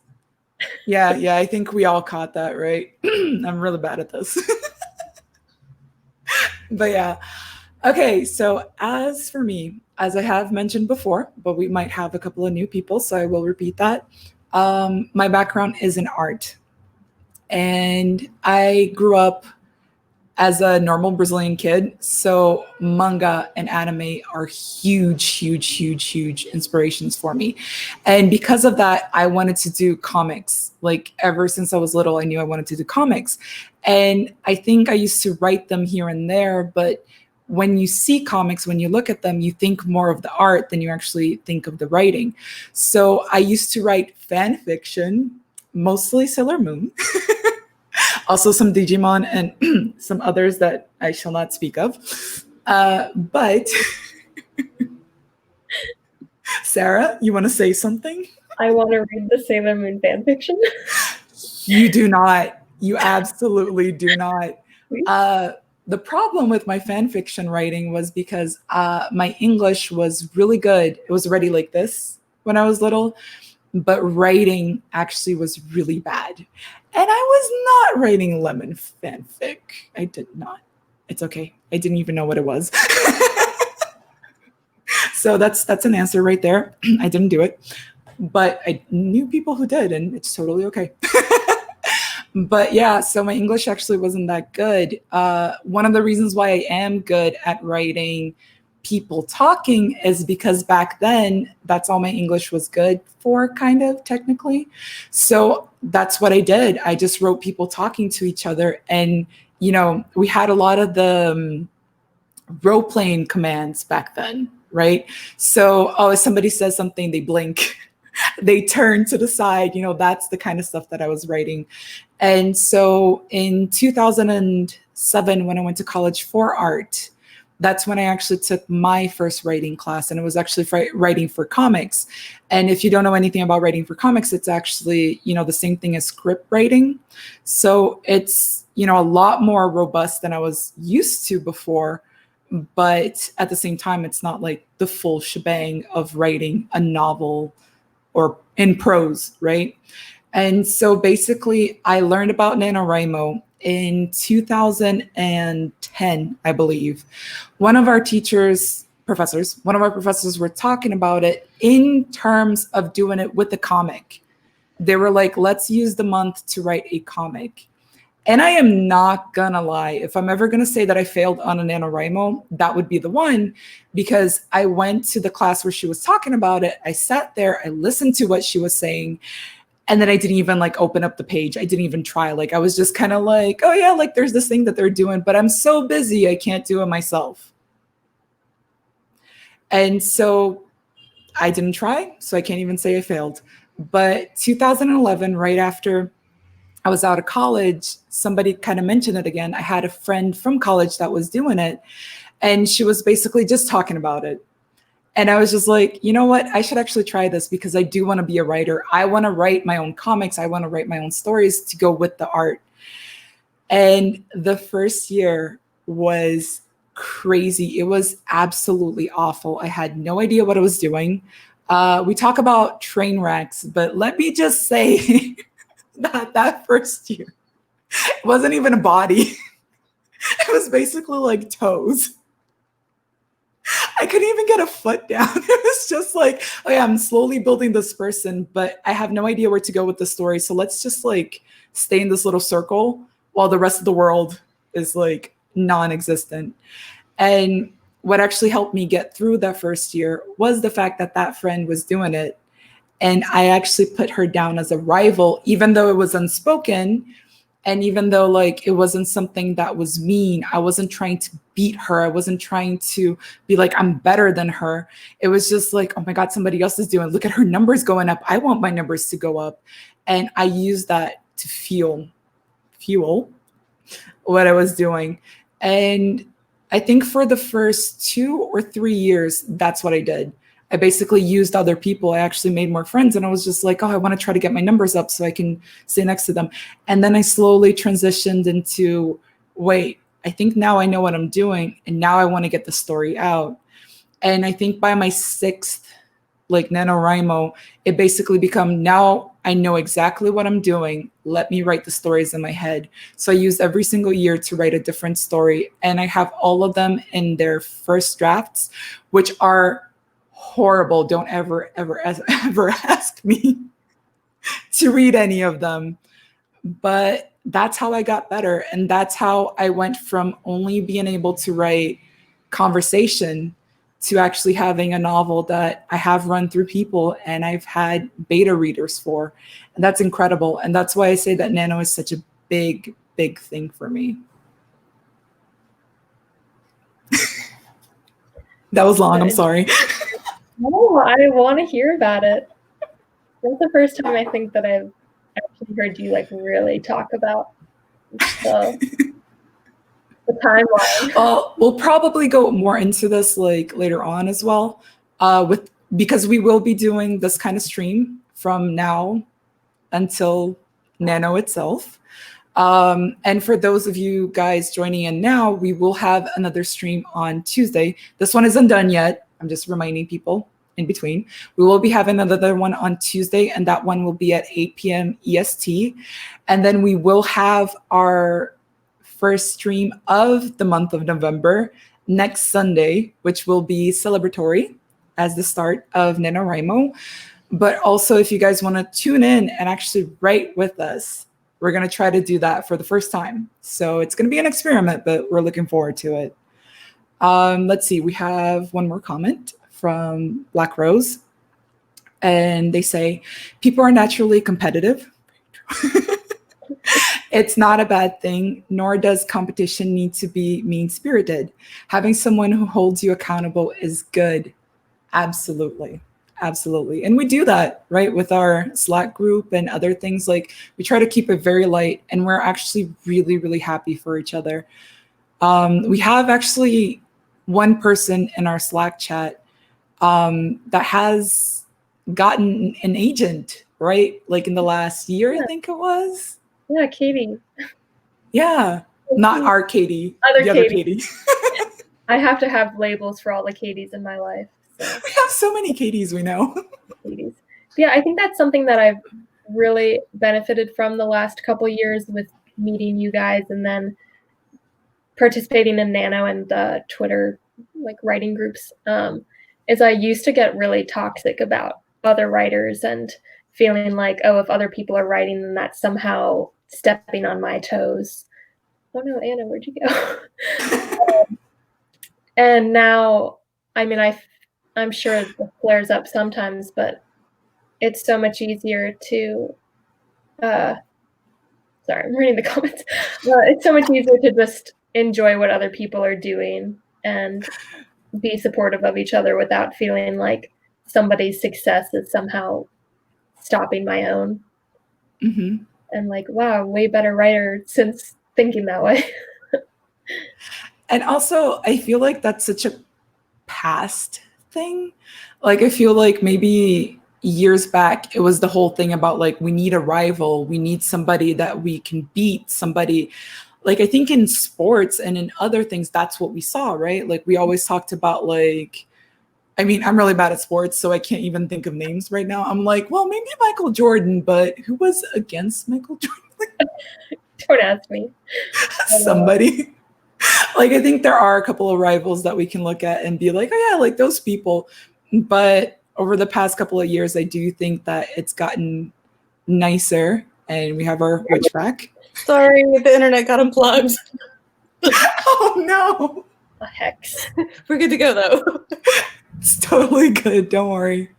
Yeah, I think we all caught that, right? I'm really bad at this. But yeah. Okay, so as for me, as I have mentioned before, but we might have a couple of new people, so I will repeat that. My background is in art. And I grew up as a normal Brazilian kid. So manga and anime are huge inspirations for me. And because of that, I wanted to do comics. Like ever since I was little, I knew I wanted to do comics. And I think I used to write them here and there, but when you see comics, when you look at them, you think more of the art than you actually think of the writing. So I used to write fan fiction, mostly Sailor Moon. Also some Digimon and some others that I shall not speak of. But Sarah, you want to say something? I want to read the Sailor Moon fan fiction. You do not. You absolutely do not. The problem with my fan fiction writing was because my English was really good. It was already like this when I was little, but writing actually was really bad. And I was not writing lemon fanfic. I did not. It's okay. I didn't even know what it was. So that's an answer right there. I didn't do it, but I knew people who did, and it's totally okay. But yeah, so my English actually wasn't that good. One of the reasons why I am good at writing people talking is because back then that's all my English was good for, kind of technically. So that's what I did. I just wrote people talking to each other. And, you know, we had a lot of the role playing commands back then, right? So, oh, if somebody says something, they blink, they turn to the side, you know, that's the kind of stuff that I was writing. And so in 2007, when I went to college for art, that's when I actually took my first writing class, and it was actually writing for comics. And if you don't know anything about writing for comics, it's actually, you know, the same thing as script writing. So it's, you know, a lot more robust than I was used to before. But at the same time, it's not like the full shebang of writing a novel or in prose, right? And so basically, I learned about NaNoWriMo in 2010, I believe. One of our professors were talking about it in terms of doing it with the comic. They were like, let's use the month to write a comic. And I am not gonna lie, if I'm ever gonna say that I failed on a NaNoWriMo, that would be the one, because I went to the class where she was talking about it. I sat there, I listened to what she was saying, and then I didn't even like open up the page. I didn't even try. Like I was just kind of like, oh yeah, like there's this thing that they're doing, but I'm so busy, I can't do it myself. And so I didn't try, so I can't even say I failed. But 2011, right after I was out of college, somebody kind of mentioned it again. I had a friend from college that was doing it, and she was basically just talking about it. And I was just like, you know what? I should actually try this because I do want to be a writer. I want to write my own comics. I want to write my own stories to go with the art. And the first year was crazy. It was absolutely awful. I had no idea what I was doing. We talk about train wrecks, but let me just say that first year, it wasn't even a body. It was basically like toes. I couldn't even get a foot down. It was just like, oh yeah, I'm slowly building this person, but I have no idea where to go with the story. So let's just like stay in this little circle while the rest of the world is like non-existent. And what actually helped me get through that first year was the fact that that friend was doing it. And I actually put her down as a rival, even though it was unspoken. And even though like it wasn't something that was mean, I wasn't trying to beat her. I wasn't trying to be like, I'm better than her. It was just like, oh my God, somebody else is doing, look at her numbers going up. I want my numbers to go up. And I used that to fuel what I was doing. And I think for the first 2 or 3 years, that's what I did. I basically used other people. I actually made more friends, and I was just like, oh, I want to try to get my numbers up so I can stay next to them. And then I slowly transitioned into, wait, I think now I know what I'm doing, and now I want to get the story out. And I think by my 6th, like NaNoWriMo, it basically become, now I know exactly what I'm doing. Let me write the stories in my head. So I use every single year to write a different story. And I have all of them in their first drafts, which are horrible. Don't ever ask me to read any of them. But that's how I got better. And that's how I went from only being able to write conversation to actually having a novel that I have run through people and I've had beta readers for. And that's incredible. And that's why I say that Nano is such a big, big thing for me. That was long, I'm sorry. No, I want to hear about it. That's the first time I think that I've actually heard you like really talk about the timeline. We'll probably go more into this like later on as well, because we will be doing this kind of stream from now until Nano itself. And for those of you guys joining in now, we will have another stream on Tuesday. This one isn't done yet. I'm just reminding people in between. We will be having another one on Tuesday, and that one will be at 8 p.m. EST. And then we will have our first stream of the month of November next Sunday, which will be celebratory as the start of NaNoWriMo. But also, if you guys want to tune in and actually write with us, we're going to try to do that for the first time. So it's going to be an experiment, but we're looking forward to it. Let's see. We have one more comment from Black Rose. And they say, people are naturally competitive. It's not a bad thing, nor does competition need to be mean-spirited. Having someone who holds you accountable is good. Absolutely. Absolutely. And we do that, right, with our Slack group and other things. Like, we try to keep it very light, and we're actually really, really happy for each other. We have actually one person in our Slack chat that has gotten an agent, right? Like in the last year, I think it was. Yeah, Katie. Yeah, not our Katie. Other Katie. I have to have labels for all the Katies in my life. So. We have so many Katies we know. Katies. Yeah, I think that's something that I've really benefited from the last couple of years with meeting you guys and then participating in Nano and the Twitter like writing groups. Is I used to get really toxic about other writers and feeling like, oh, if other people are writing, then that's somehow stepping on my toes. Oh no, Anna, where'd you go? And now, I mean, I'm sure it flares up sometimes, but it's so much easier to, sorry, I'm reading the comments. It's so much easier to just enjoy what other people are doing and be supportive of each other without feeling like somebody's success is somehow stopping my own. Mm-hmm. And like, wow, way better writer since thinking that way. And also, I feel like that's such a past thing. Like, I feel like maybe years back, it was the whole thing about like, we need a rival. We need somebody that we can beat, somebody. Like, I think in sports and in other things, that's what we saw, right? Like, we always talked about like, I mean, I'm really bad at sports, so I can't even think of names right now. I'm like, well, maybe Michael Jordan, but who was against Michael Jordan? Don't ask me. Somebody. Like, I think there are a couple of rivals that we can look at and be like, oh yeah, like those people. But over the past couple of years, I do think that it's gotten nicer, and we have our witch back. Sorry, the internet got unplugged. Oh no. A hex. We're good to go though. It's totally good. Don't worry.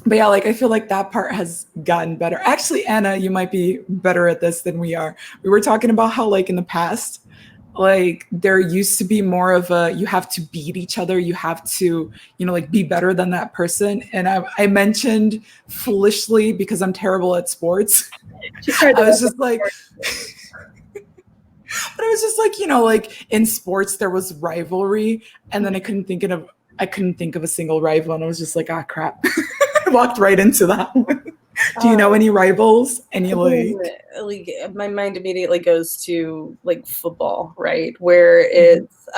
but yeah, like I feel like that part has gotten better. Actually, Anna, you might be better at this than we are. We were talking about how like in the past, like there used to be more of a you have to beat each other, you have to, you know, like be better than that person. And I mentioned foolishly because I'm terrible at sports. She tried I to was just like, but I was just like, you know, like in sports there was rivalry, and then I couldn't think of a single rival, and I was just like, ah, crap. I walked right into that one. Do you know any rivals? Any like my mind immediately goes to like football, right? Where it's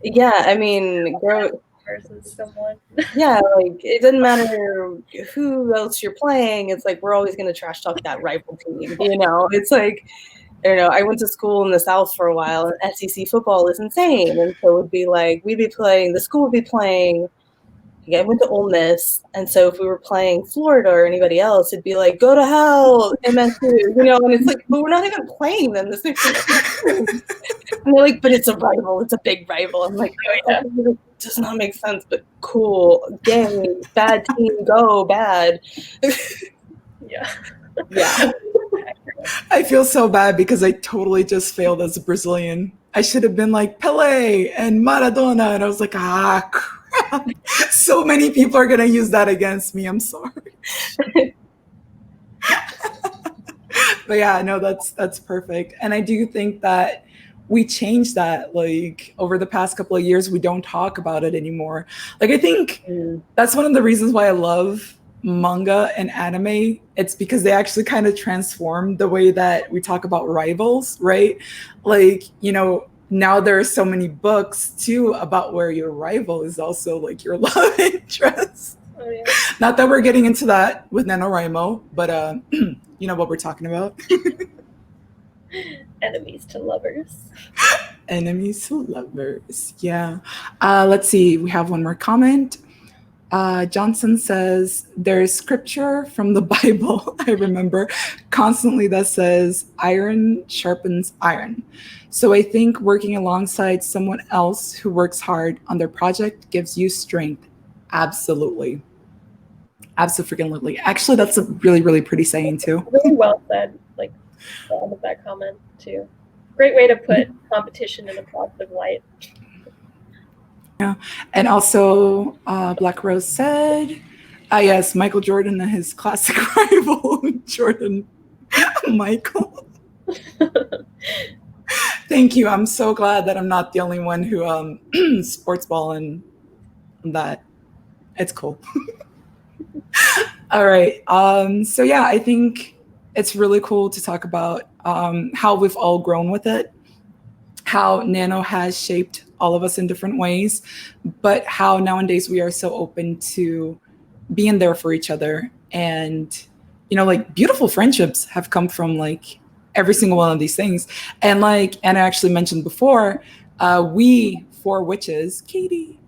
yeah, I mean, versus someone. yeah, like it doesn't matter who else you're playing. It's like we're always going to trash talk that rival team. You know, it's like I don't know. I went to school in the South for a while, and SEC football is insane. And so it would be like we'd be playing. The school would be playing. I went to Ole Miss, and so if we were playing Florida or anybody else, it'd be like, "Go to hell, MSU," you know. And it's like, but we're not even playing them. The 16 and they're like, "But it's a rival. It's a big rival." I'm like, "Oh yeah, it does not make sense." But cool, game, bad team, go bad. Yeah. Yeah. I feel so bad because I totally just failed as a Brazilian. I should have been like Pele and Maradona, and I was like, ah, crap. So many people are gonna use that against me. I'm sorry. But yeah, no, that's perfect. And I do think that we changed that like over the past couple of years. We don't talk about it anymore. Like I think that's one of the reasons why I love manga and anime. It's because they actually kind of transform the way that we talk about rivals, right? Like, you know, now there are so many books too about where your rival is also like your love interest. Oh, yeah. Not that we're getting into that with NaNoWriMo, but you know what we're talking about. Enemies to lovers. Enemies to lovers. Yeah. Let's see. We have one more comment. Johnson says, there's scripture from the Bible, I remember, constantly that says, iron sharpens iron. So I think working alongside someone else who works hard on their project gives you strength. Absolutely. Absolutely. Actually, that's a really, really pretty saying too. Really well said, like, all of that comment too. Great way to put competition in a positive light. Yeah. And also, Black Rose said, yes, Michael Jordan and his classic rival, Jordan Michael. Thank you. I'm so glad that I'm not the only one who sports ball and that. It's cool. All right. So yeah, I think it's really cool to talk about how we've all grown with it, how Nano has shaped all of us in different ways, but how nowadays we are so open to being there for each other. And, you know, like beautiful friendships have come from like every single one of these things. And like Anna actually mentioned before, we four witches, Katie,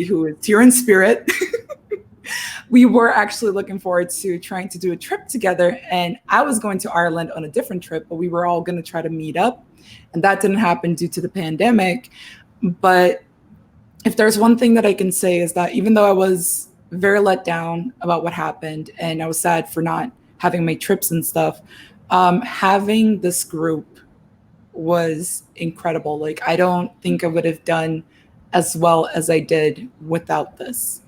who is here in spirit, we were actually looking forward to trying to do a trip together. And I was going to Ireland on a different trip, but we were all going to try to meet up. And that didn't happen due to the pandemic. But if there's one thing that I can say is that even though I was very let down about what happened and I was sad for not having my trips and stuff, having this group was incredible. Like, I don't think I would have done as well as I did without this.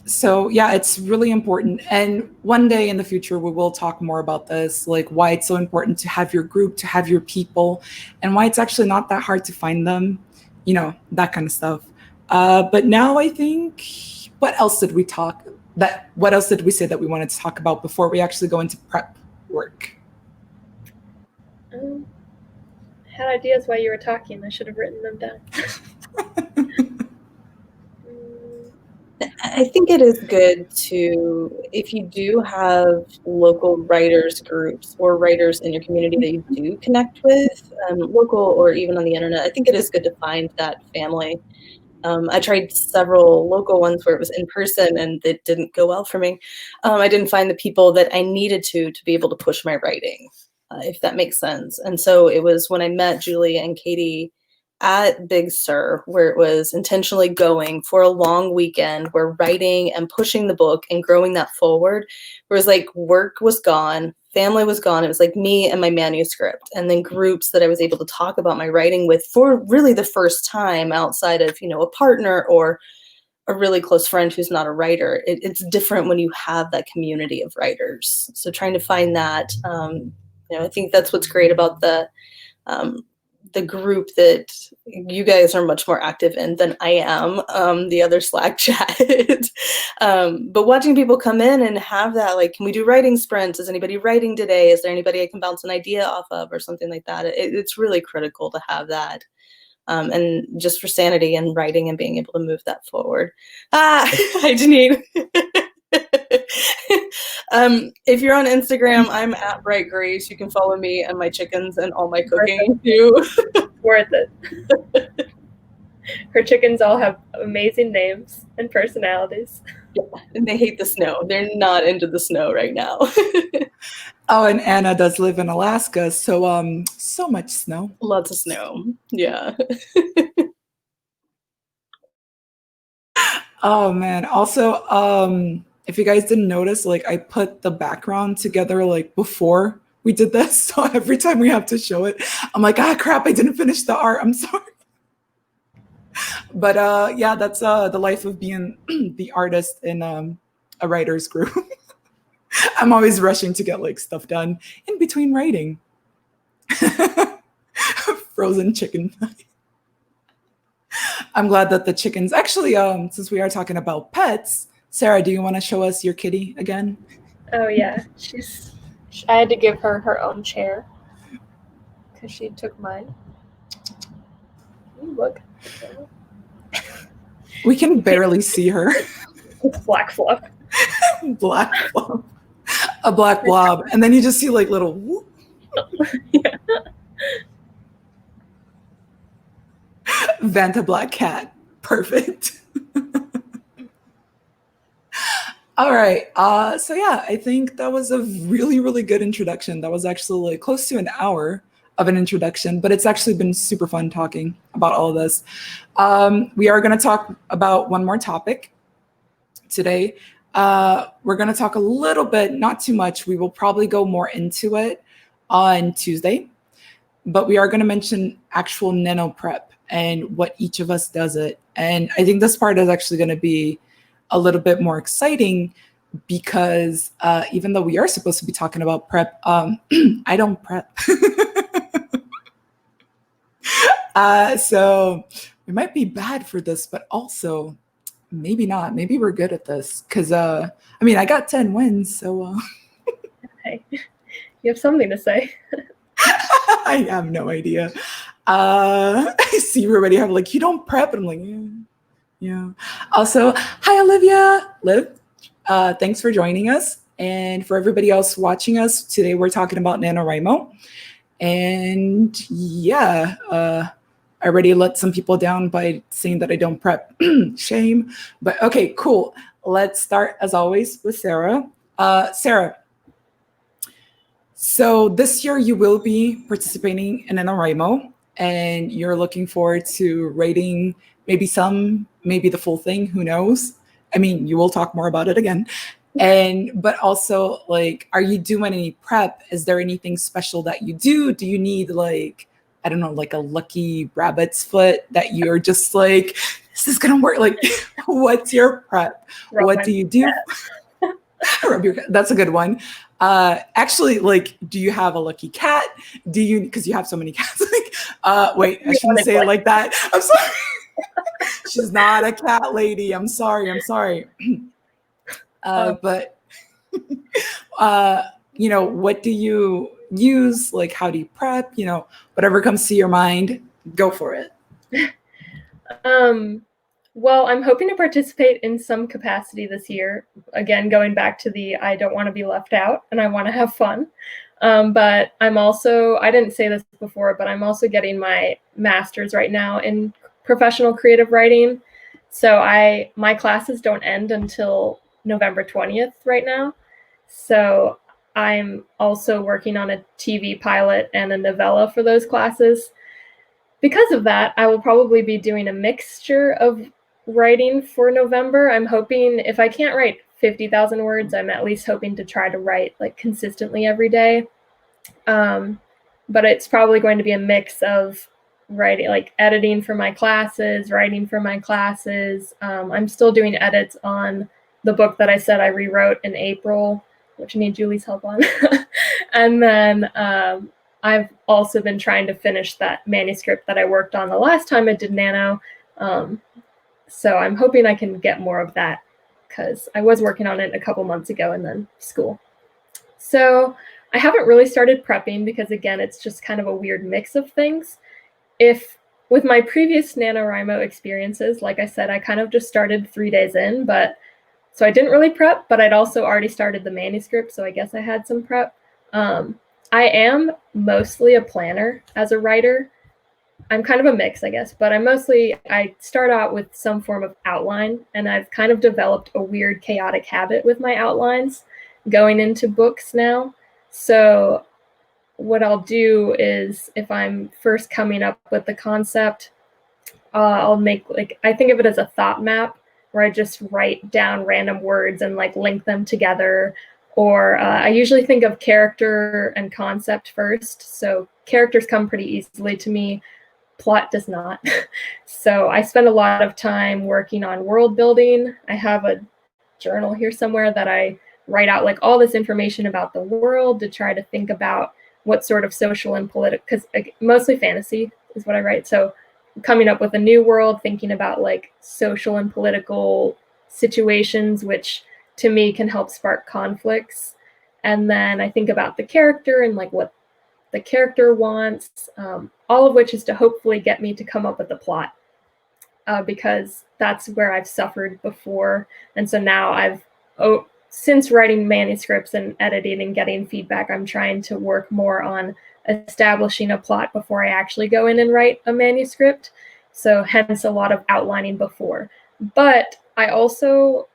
So yeah, it's really important. And one day in the future, we will talk more about this, like why it's so important to have your group, to have your people, and why it's actually not that hard to find them, you know, that kind of stuff. But now I think, what else did we say that we wanted to talk about before we actually go into prep work? I had ideas while you were talking. I should have written them down. I think it is good to, if you do have local writers groups or writers in your community that you do connect with, local or even on the internet, I think it is good to find that family. I tried several local ones where it was in person and it didn't go well for me. I didn't find the people that I needed to be able to push my writing, if that makes sense. And so it was when I met Julia and Katie at Big Sur, where it was intentionally going for a long weekend, where writing and pushing the book and growing that forward, where it was like work was gone, family was gone. It was like me and my manuscript, and then groups that I was able to talk about my writing with for really the first time outside of, a partner or a really close friend who's not a writer. It's different when you have that community of writers. So trying to find that, I think that's what's great about the group that you guys are much more active in than I am, the other Slack chat. But watching people come in and have that, like, can we do writing sprints? Is anybody writing today? Is there anybody I can bounce an idea off of or something like that? It's really critical to have that. And just for sanity and writing and being able to move that forward. Hi, Janine. If you're on Instagram, I'm at Bright Grace. You can follow me and my chickens and all my cooking too. Worth it. Her chickens all have amazing names and personalities. Yeah, and they hate the snow. They're not into the snow right now. Oh, and Anna does live in Alaska, so so much snow. Lots of snow. Yeah. Oh man. Also, if you guys didn't notice, like I put the background together like before we did this. So every time we have to show it, I'm like, crap, I didn't finish the art. I'm sorry. But yeah, that's the life of being the artist in a writer's group. I'm always rushing to get like stuff done in between writing. Frozen chicken. I'm glad that the chickens actually, since we are talking about pets, Sarah, do you want to show us your kitty again? Oh yeah, I had to give her her own chair because she took mine. Ooh, look. We can barely see her. It's black fluff. Black blob. A black blob. And then you just see like little whoop. Yeah. Vanta black cat. Perfect. All right. So yeah, I think that was a really, really good introduction. That was actually like close to an hour of an introduction, but it's actually been super fun talking about all of this. We are going to talk about one more topic today. We're going to talk a little bit, not too much. We will probably go more into it on Tuesday, but we are going to mention actual nano prep and what each of us does it. And I think this part is actually going to be a little bit more exciting because even though we are supposed to be talking about prep, I don't prep. So we might be bad for this, but also maybe not. Maybe we're good at this because, I mean, I got 10 wins, so. Hey, you have something to say. I have no idea. I see everybody have like, you don't prep. And I'm like, yeah. Also, hi, Olivia. Liv, thanks for joining us. And for everybody else watching us, today we're talking about NaNoWriMo. And yeah, I already let some people down by saying that I don't prep. Shame. But okay, cool. Let's start as always with Sarah. Sarah, so this year you will be participating in NaNoWriMo and you're looking forward to writing maybe the full thing, who knows? I mean, you will talk more about it again. But also like, are you doing any prep? Is there anything special that you do? Do you need like, I don't know, like a lucky rabbit's foot that you're just like, this is gonna work? Like, what's your prep? What do you do? Rub your cat. That's a good one. Actually, like, do you have a lucky cat? Do you, because you have so many cats, like, wait, I shouldn't say it like that. I'm sorry. She's not a cat lady. I'm sorry. But, you know, what do you use? Like, how do you prep? You know, whatever comes to your mind, go for it. Well, I'm hoping to participate in some capacity this year. Again, going back to I don't want to be left out and I want to have fun. But I'm also, I didn't say this before, but I'm also getting my master's right now in professional creative writing. So my classes don't end until November 20th right now. So I'm also working on a TV pilot and a novella for those classes. because of that, I will probably be doing a mixture of writing for November. I'm hoping, if I can't write 50,000 words, I'm at least hoping to try to write like consistently every day. But it's probably going to be a mix of writing, like editing for my classes, writing for my classes. I'm still doing edits on the book that I said I rewrote in April, which I need Julie's help on. And then I've also been trying to finish that manuscript that I worked on the last time I did Nano. So I'm hoping I can get more of that, because I was working on it a couple months ago and then school. So I haven't really started prepping because, again, it's just kind of a weird mix of things. With my previous NaNoWriMo experiences, like I said, I kind of just started 3 days in, so I didn't really prep, but I'd also already started the manuscript, so I guess I had some prep. I am mostly a planner as a writer. I'm kind of a mix, I guess, but I start out with some form of outline, and I've kind of developed a weird chaotic habit with my outlines going into books now. So what I'll do is, if I'm first coming up with the concept, I'll make, like, I think of it as a thought map, where I just write down random words and like link them together. Or I usually think of character and concept first. So characters come pretty easily to me. Plot does not. So I spend a lot of time working on world building. I have a journal here somewhere that I write out like all this information about the world to try to think about what sort of social and political, because mostly fantasy is what I write. So coming up with a new world, thinking about like social and political situations, which to me can help spark conflicts. And then I think about the character and like what the character wants, all of which is to hopefully get me to come up with a plot, because that's where I've suffered before. And so now since writing manuscripts and editing and getting feedback, I'm trying to work more on establishing a plot before I actually go in and write a manuscript. So hence a lot of outlining before. But I also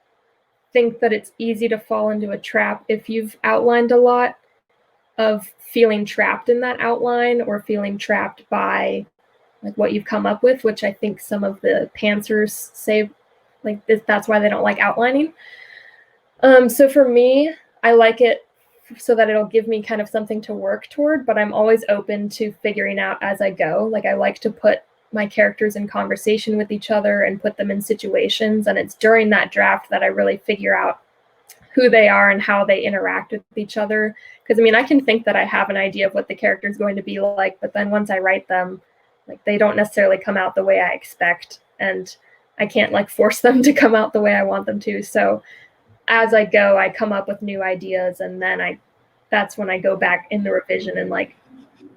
think that it's easy to fall into a trap if you've outlined a lot, of feeling trapped in that outline or feeling trapped by like what you've come up with, which I think some of the pantsers say like that's why they don't like outlining. So for me, I like it so that it'll give me kind of something to work toward, but I'm always open to figuring out as I go. Like I like to put my characters in conversation with each other and put them in situations. And it's during that draft that I really figure out who they are and how they interact with each other. Because I mean, I can think that I have an idea of what the character is going to be like, but then once I write them, like they don't necessarily come out the way I expect. And I can't like force them to come out the way I want them to. So as I go, I come up with new ideas, and then that's when I go back in the revision and like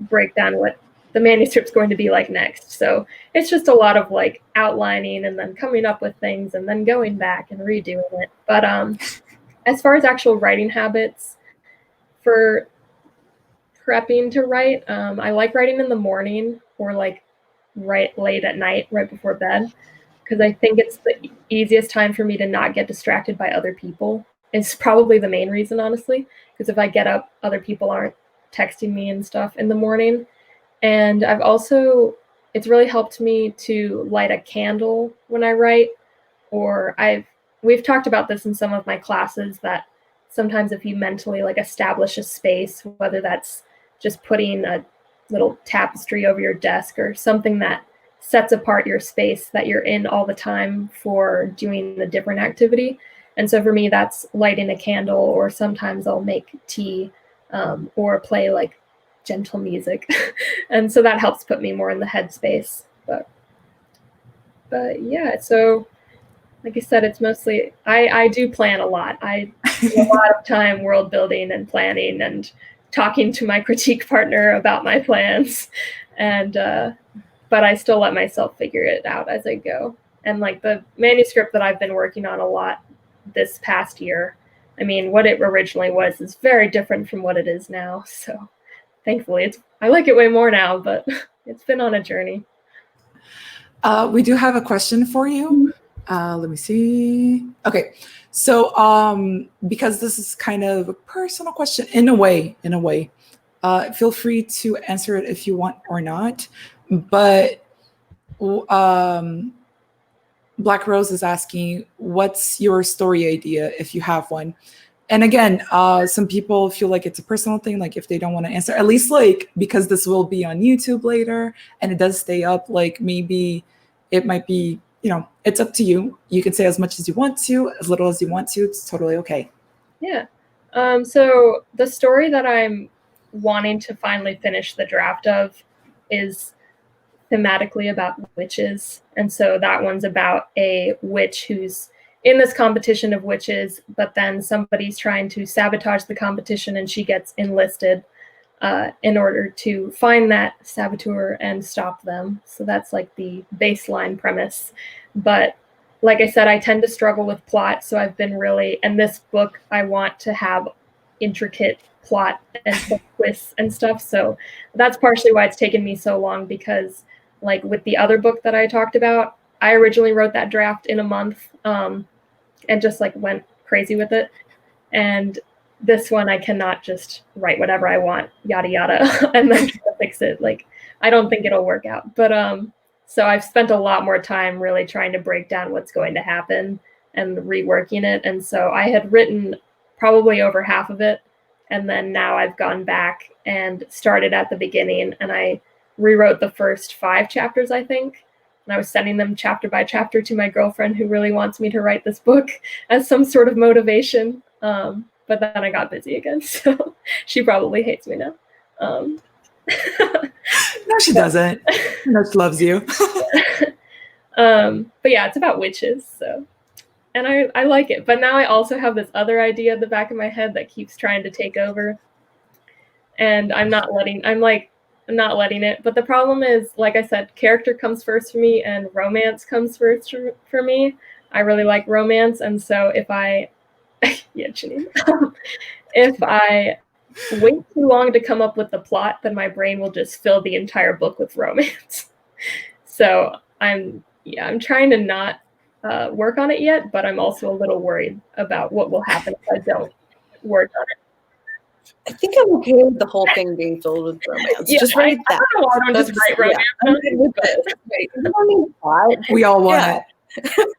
break down what the manuscript's going to be like next. So it's just a lot of like outlining and then coming up with things and then going back and redoing it. But as far as actual writing habits for prepping to write, I like writing in the morning or like right late at night, right before bed, because I think it's the easiest time for me to not get distracted by other people. It's probably the main reason, honestly, because if I get up, other people aren't texting me and stuff in the morning. And it's really helped me to light a candle when I write, or we've talked about this in some of my classes, that sometimes if you mentally like establish a space, whether that's just putting a little tapestry over your desk or something that sets apart your space that you're in all the time for doing the different activity. And so for me, that's lighting a candle, or sometimes I'll make tea or play like gentle music. And so that helps put me more in the headspace. But yeah, so like I said, it's mostly, I do plan a lot. I spend a lot of time world building and planning and talking to my critique partner about my plans. And, but I still let myself figure it out as I go. And like the manuscript that I've been working on a lot this past year, I mean, what it originally was is very different from what it is now. So thankfully, I like it way more now, but it's been on a journey. We do have a question for you. Let me see. Okay, so because this is kind of a personal question in a way, feel free to answer it if you want or not. But Black Rose is asking, what's your story idea if you have one? And again, some people feel like it's a personal thing, like if they don't want to answer, at least like because this will be on YouTube later and it does stay up, like maybe it might be, you know, it's up to you. You can say as much as you want to, as little as you want to. It's totally okay. Yeah. So the story that I'm wanting to finally finish the draft of is thematically about witches. And so that one's about a witch who's in this competition of witches, but then somebody's trying to sabotage the competition and she gets enlisted in order to find that saboteur and stop them. So that's like the baseline premise. But like I said, I tend to struggle with plot. So I've been really, and this book, I want to have intricate plot and twists and stuff. So that's partially why it's taken me so long, because like with the other book that I talked about, I originally wrote that draft in a month and just like went crazy with it. And this one, I cannot just write whatever I want, yada, yada, and then try to fix it. Like, I don't think it'll work out. But so I've spent a lot more time really trying to break down what's going to happen and reworking it. And so I had written probably over half of it. And then now I've gone back and started at the beginning, and I rewrote the first 5 chapters, I think. And I was sending them chapter by chapter to my girlfriend, who really wants me to write this book as some sort of motivation. But then I got busy again, so she probably hates me now. No, she doesn't. No, she loves you. But yeah, it's about witches, so. And I like it. But now I also have this other idea at the back of my head that keeps trying to take over. And I'm not letting it. But the problem is, like I said, character comes first for me and romance comes first for me. I really like romance. And so if I, yeah, Janine, if I wait too long to come up with the plot, then my brain will just fill the entire book with romance. So I'm trying to not work on it yet, but I'm also a little worried about what will happen if I don't work on it. I think I'm okay with the whole thing being filled with romance. Yeah, just write that. I don't just write romance. Yeah, I'm good with it. We all want it.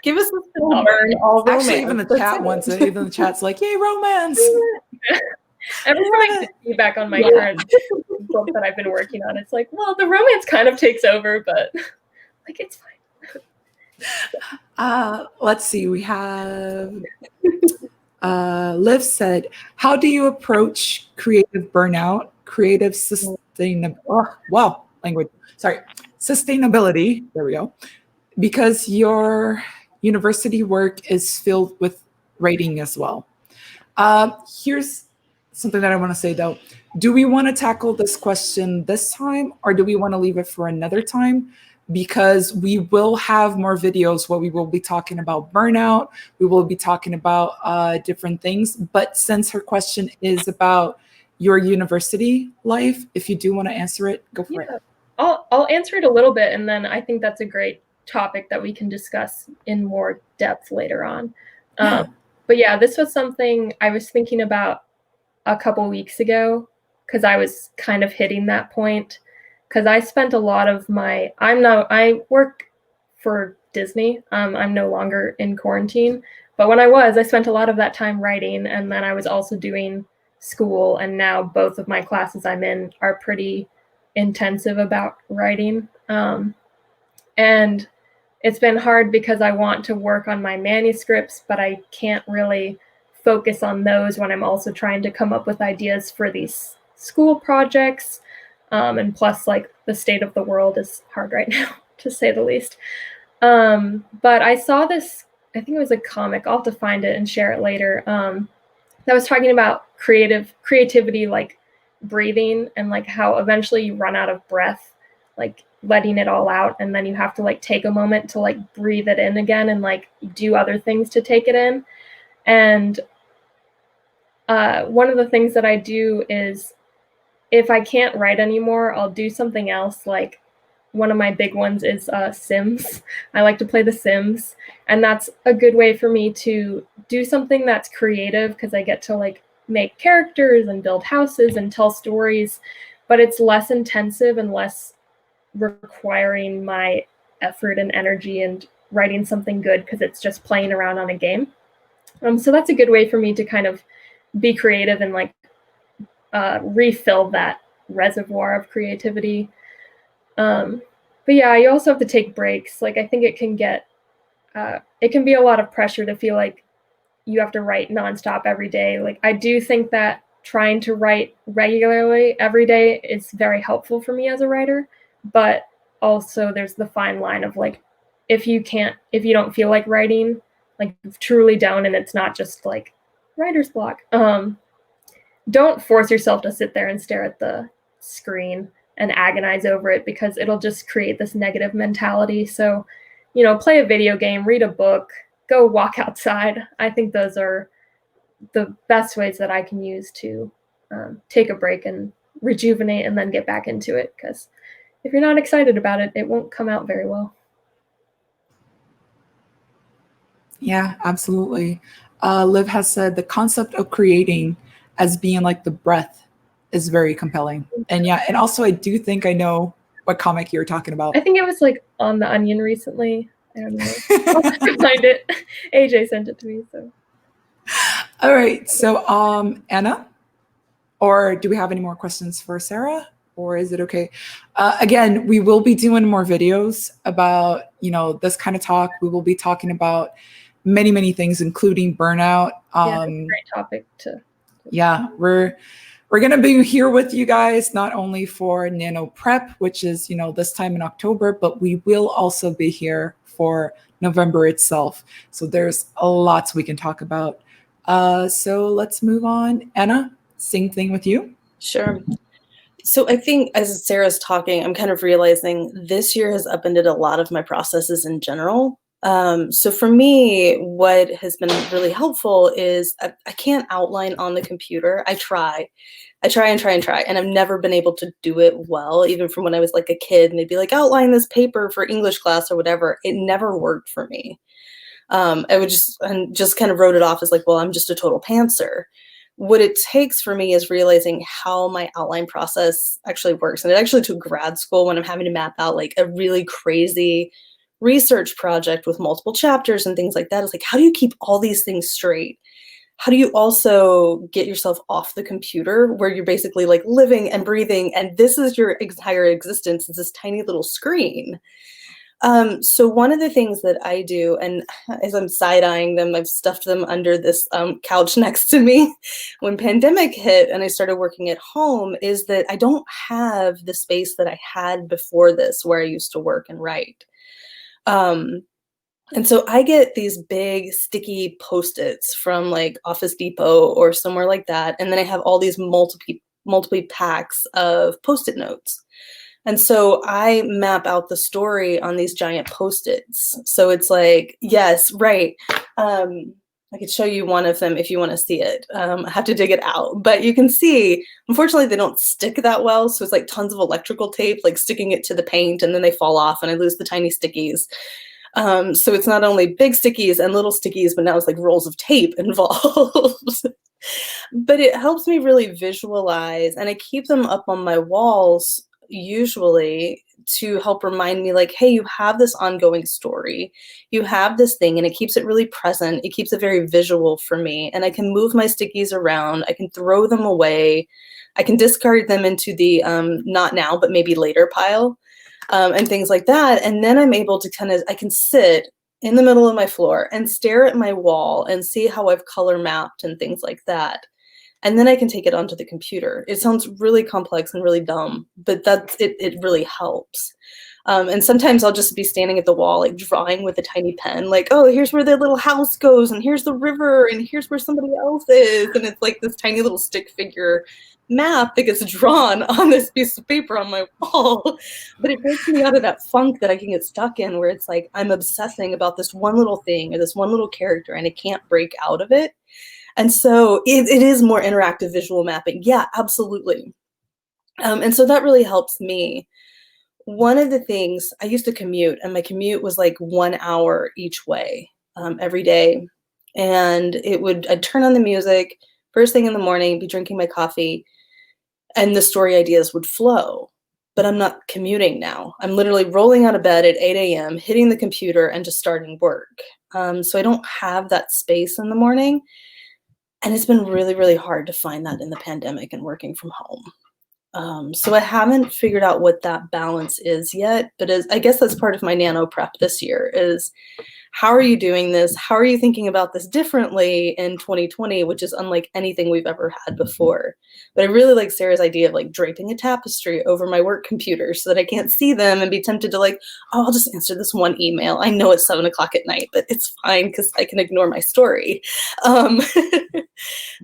Give us a All romance. Actually, even the chat wants it. Even the chat's like, yay, romance. Every time I get feedback on my current book that I've been working on, it's like, well, the romance kind of takes over, but like it's fine. Let's see. We have Liv said, how do you approach creative burnout, creative sustainability? There we go. Because your university work is filled with writing as well. Here's something that I want to say though. Do we want to tackle this question this time, or do we want to leave it for another time? Because we will have more videos where we will be talking about burnout. We will be talking about different things. But since her question is about your university life, if you do want to answer it, go for it. I'll answer it a little bit, and then I think that's a great topic that we can discuss in more depth later on. But yeah, this was something I was thinking about a couple weeks ago, because I was kind of hitting that point. Because I spent a lot of I work for Disney. I'm no longer in quarantine. But when I spent a lot of that time writing, and then I was also doing school. And now both of my classes I'm in are pretty intensive about writing. And it's been hard because I want to work on my manuscripts, but I can't really focus on those when I'm also trying to come up with ideas for these school projects. And plus, like, the state of the world is hard right now, to say the least. But I saw this, I think it was a comic, I'll have to find it and share it later, that was talking about creativity, like breathing, and like how eventually you run out of breath, like letting it all out. And then you have to like take a moment to like breathe it in again and like do other things to take it in. And one of the things that I do is, if I can't write anymore, I'll do something else. Like one of my big ones is Sims. I like to play The Sims. And that's a good way for me to do something that's creative, because I get to like make characters and build houses and tell stories, but it's less intensive and less requiring my effort and energy and writing something good because it's just playing around on a game. So that's a good way for me to kind of be creative and like refill that reservoir of creativity. But yeah, you also have to take breaks. Like I think it can be a lot of pressure to feel like you have to write nonstop every day. Like I do think that trying to write regularly every day is very helpful for me as a writer, but also there's the fine line of like, if you don't feel like writing, like truly don't, and it's not just like writer's block, don't force yourself to sit there and stare at the screen and agonize over it, because it'll just create this negative mentality. So, play a video game, read a book, go walk outside. I think those are the best ways that I can use to take a break and rejuvenate and then get back into it. Because if you're not excited about it, it won't come out very well. Yeah, absolutely. Liv has said the concept of creating as being like the breath is very compelling. And yeah, and also I do think I know what comic you're talking about. I think it was like on The Onion recently. I don't know. I'll have to find it. AJ sent it to me. So. All right. So Anna, or do we have any more questions for Sarah? Or is it okay? Again, we will be doing more videos about, this kind of talk. We will be talking about many, many things, including burnout. Yeah, that's a great topic to. Yeah, we're going to be here with you guys, not only for Nano Prep, which is, this time in October, but we will also be here for November itself. So there's a lot we can talk about. So let's move on. Anna, same thing with you. Sure. So I think as Sarah's talking, I'm kind of realizing this year has upended a lot of my processes in general. So for me, what has been really helpful is I can't outline on the computer. I try, and I've never been able to do it well, even from when I was like a kid, and they'd be like, outline this paper for English class or whatever. It never worked for me. I would just kind of wrote it off as like, well, I'm just a total pantser. What it takes for me is realizing how my outline process actually works. And it actually took grad school when I'm having to map out like a really crazy research project with multiple chapters and things like that. It's like, how do you keep all these things straight? How do you also get yourself off the computer where you're basically like living and breathing, and this is your entire existence, is this tiny little screen? So one of the things that I do, and as I'm side-eyeing them, I've stuffed them under this couch next to me when pandemic hit and I started working at home, is that I don't have the space that I had before this where I used to work and write. And so I get these big sticky Post-its from like Office Depot or somewhere like that. And then I have all these multiple packs of Post-it notes. And so I map out the story on these giant Post-its. So it's like, yes, right. I could show you one of them if you want to see it. I have to dig it out, but you can see, unfortunately, they don't stick that well. So it's like tons of electrical tape, like sticking it to the paint, and then they fall off and I lose the tiny stickies. So it's not only big stickies and little stickies, but now it's like rolls of tape involved. But it helps me really visualize, and I keep them up on my walls usually to help remind me like, hey, you have this ongoing story, you have this thing, and it keeps it really present. It keeps it very visual for me, and I can move my stickies around. I can throw them away. I can discard them into the not now, but maybe later pile, and things like that. And then I'm able to I can sit in the middle of my floor and stare at my wall and see how I've color mapped and things like that. And then I can take it onto the computer. It sounds really complex and really dumb, but it really helps. And sometimes I'll just be standing at the wall, like drawing with a tiny pen, like, oh, here's where the little house goes, and here's the river, and here's where somebody else is. And it's like this tiny little stick figure map that gets drawn on this piece of paper on my wall. But it breaks me out of that funk that I can get stuck in, where it's like I'm obsessing about this one little thing or this one little character, and I can't break out of it. And so it is more interactive visual mapping. Yeah, absolutely. And so that really helps me. One of the things, I used to commute, and my commute was like 1 hour each way every day. And I'd turn on the music first thing in the morning, be drinking my coffee, and the story ideas would flow. but I'm not commuting now. I'm literally rolling out of bed at 8 a.m., hitting the computer and just starting work. So I don't have that space in the morning. And it's been really, really hard to find that in the pandemic and working from home. So I haven't figured out what that balance is yet, but I guess that's part of my nano prep this year is, how are you doing this? How are you thinking about this differently in 2020, which is unlike anything we've ever had before? But I really like Sarah's idea of like draping a tapestry over my work computer so that I can't see them and be tempted to like, oh, I'll just answer this one email. I know it's 7 o'clock at night, but it's fine because I can ignore my story.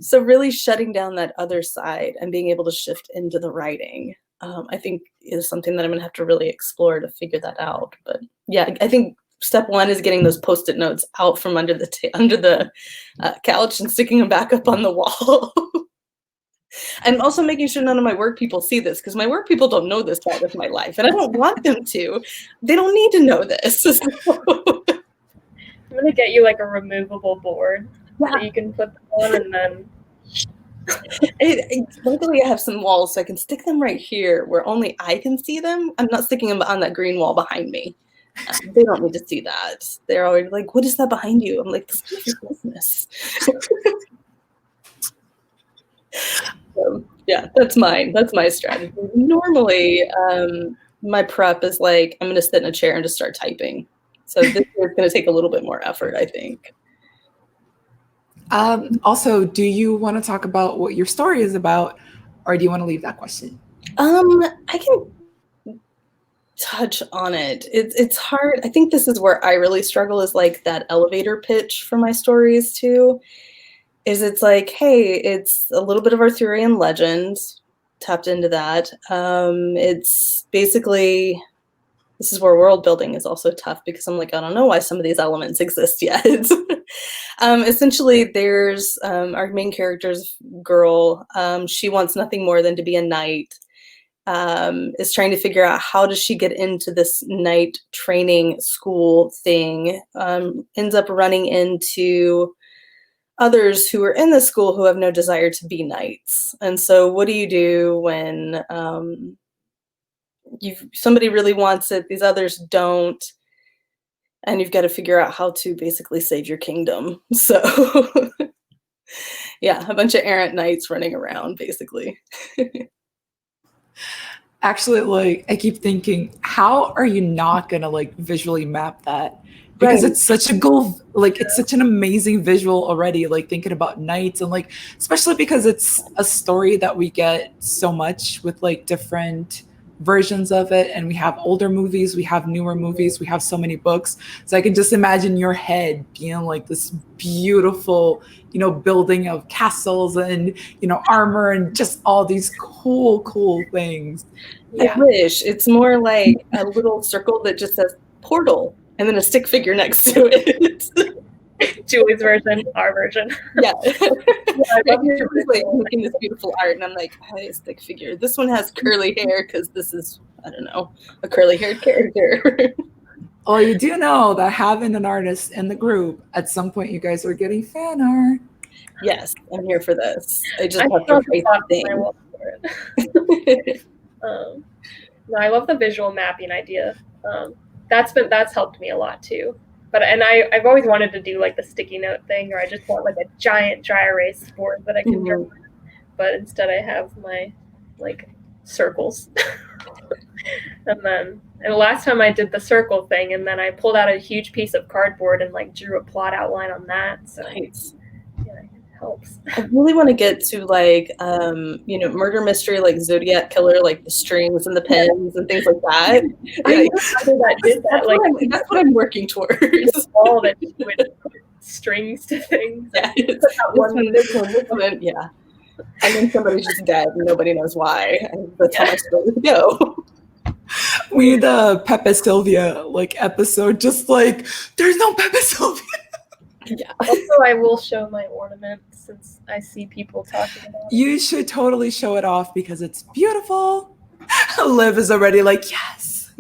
So really shutting down that other side and being able to shift into the writing, I think is something that I'm going to have to really explore to figure that out. But yeah, I think step one is getting those Post-it notes out from under the couch and sticking them back up on the wall. And also making sure none of my work people see this, because my work people don't know this part of my life, and I don't want them to. They don't need to know this. I'm gonna get you like a removable board that you can put them on, and then. Luckily, I have some walls, so I can stick them right here where only I can see them. I'm not sticking them on that green wall behind me. They don't need to see that. They're always like, what is that behind you? I'm like, this is your business. So, yeah, that's mine. That's my strategy. Normally, my prep is like, I'm going to sit in a chair and just start typing. So this is going to take a little bit more effort, I think. Also, do you want to talk about what your story is about, or do you want to leave that question? I can touch on it. It's hard. I think this is where I really struggle, is like that elevator pitch for my stories too. Is it's like, hey, it's a little bit of Arthurian legend, tapped into that. It's basically, this is where world building is also tough, because I'm like, I don't know why some of these elements exist yet. Essentially, there's our main character's girl. She wants nothing more than to be a knight. Is trying to figure out how does she get into this knight training school thing. Ends up running into others who are in the school who have no desire to be knights. And so what do you do when somebody really wants it, these others don't, and you've got to figure out how to basically save your kingdom. So yeah, a bunch of errant knights running around, basically. Actually, like, I keep thinking, how are you not gonna like visually map that? Because Right. it's such a goal, like it's such an amazing visual already, like thinking about knights, and like, especially because it's a story that we get so much with like different versions of it, and we have older movies, we have newer movies, we have so many books. So I can just imagine your head being like this beautiful, building of castles and, armor and just all these cool things. Yeah. I wish it's more like a little circle that just says portal and then a stick figure next to it. Julie's version, our version. Yeah. I'm making this beautiful art, and I'm like, hey, stick figure. This one has curly hair because this is, I don't know, a curly haired character. Well, you do know that having an artist in the group, at some point you guys are getting fan art. Yes, I'm here for this. I just have to write the thing. No, I love the visual mapping idea. That's helped me a lot too. I've always wanted to do like the sticky note thing, or I just want like a giant dry erase board that I can draw. But instead I have my like circles. And the last time I did the circle thing, and then I pulled out a huge piece of cardboard and like drew a plot outline on that. So nice. Yeah, it helps. I really want to get to like murder mystery, like Zodiac Killer, like the strings and the pens and things like that. That's what I'm working towards. All that with strings to things. Yeah, this one, yeah. And then somebody's just dead and nobody knows why. And that's how my story would go. We need a Pepe Sylvia like episode, just like there's no Pepe Sylvia. Yeah. Also, I will show my ornament since I see people talking about it. You should totally show it off because it's beautiful. Liv is already like, yes.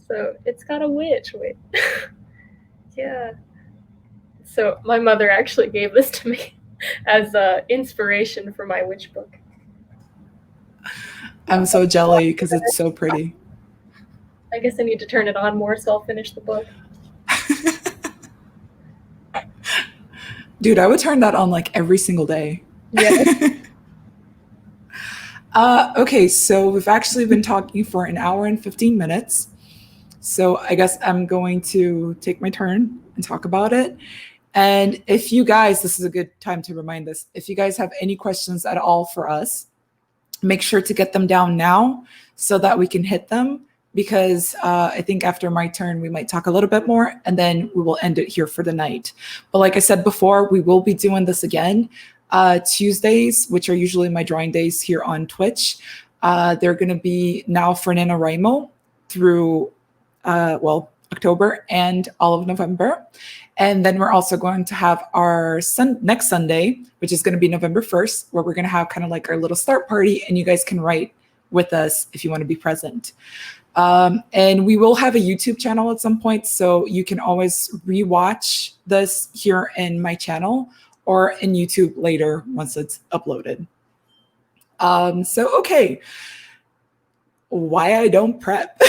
So it's got a witch. Wait. Yeah. So my mother actually gave this to me as inspiration for my witch book. I'm so jelly because it's so pretty. I guess I need to turn it on more so I'll finish the book. Dude, I would turn that on like every single day. Yeah. Okay, so we've actually been talking for an hour and 15 minutes. So I guess I'm going to take my turn and talk about it. And if you guys, this is a good time to remind us, if you guys have any questions at all for us, make sure to get them down now so that we can hit them, because I think after my turn, we might talk a little bit more and then we will end it here for the night. But like I said before, we will be doing this again. Tuesdays, which are usually my drawing days here on Twitch, they're going to be now for NaNoWriMo through, October and all of November. And then we're also going to have our next Sunday, which is going to be November 1st, where we're going to have kind of like our little start party, and you guys can write with us if you want to be present. And we will have a YouTube channel at some point, so you can always rewatch this here in my channel or in YouTube later once it's uploaded. Okay, why I don't prep.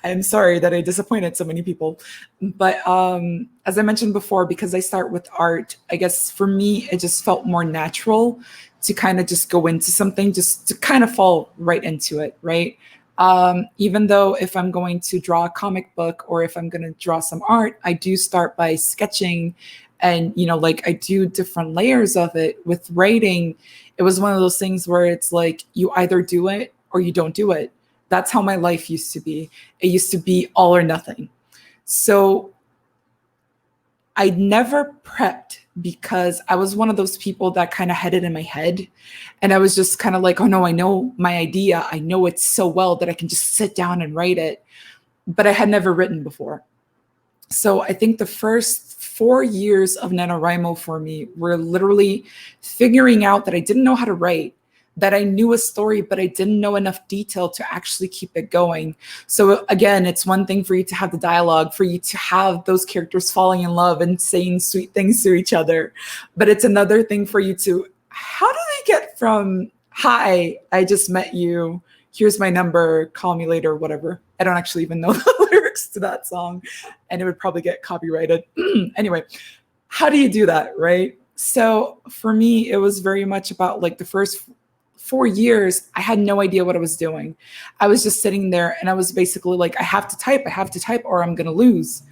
I'm sorry that I disappointed so many people. But as I mentioned before, because I start with art, I guess for me, it just felt more natural to kind of just go into something, just to kind of fall right into it, right? Even though if I'm going to draw a comic book or if I'm going to draw some art, I do start by sketching, and, you know, like I do different layers of it. With writing, it was one of those things where it's like you either do it or you don't do it. That's how my life used to be. It used to be all or nothing. So I never prepped because I was one of those people that kind of had it in my head. And I was just kind of like, oh no, I know my idea. I know it so well that I can just sit down and write it. But I had never written before. So I think the first 4 years of NaNoWriMo for me were literally figuring out that I didn't know how to write, that I knew a story, but I didn't know enough detail to actually keep it going. So again, it's one thing for you to have the dialogue, for you to have those characters falling in love and saying sweet things to each other. But it's another thing for you to, how do they get from, hi, I just met you, here's my number, call me later, whatever. I don't actually even know the lyrics to that song, and it would probably get copyrighted. Anyway, how do you do that, right? So for me, it was very much about like the first 4 years, I had no idea what I was doing. I was just sitting there and I was basically like, I have to type, or I'm going to lose.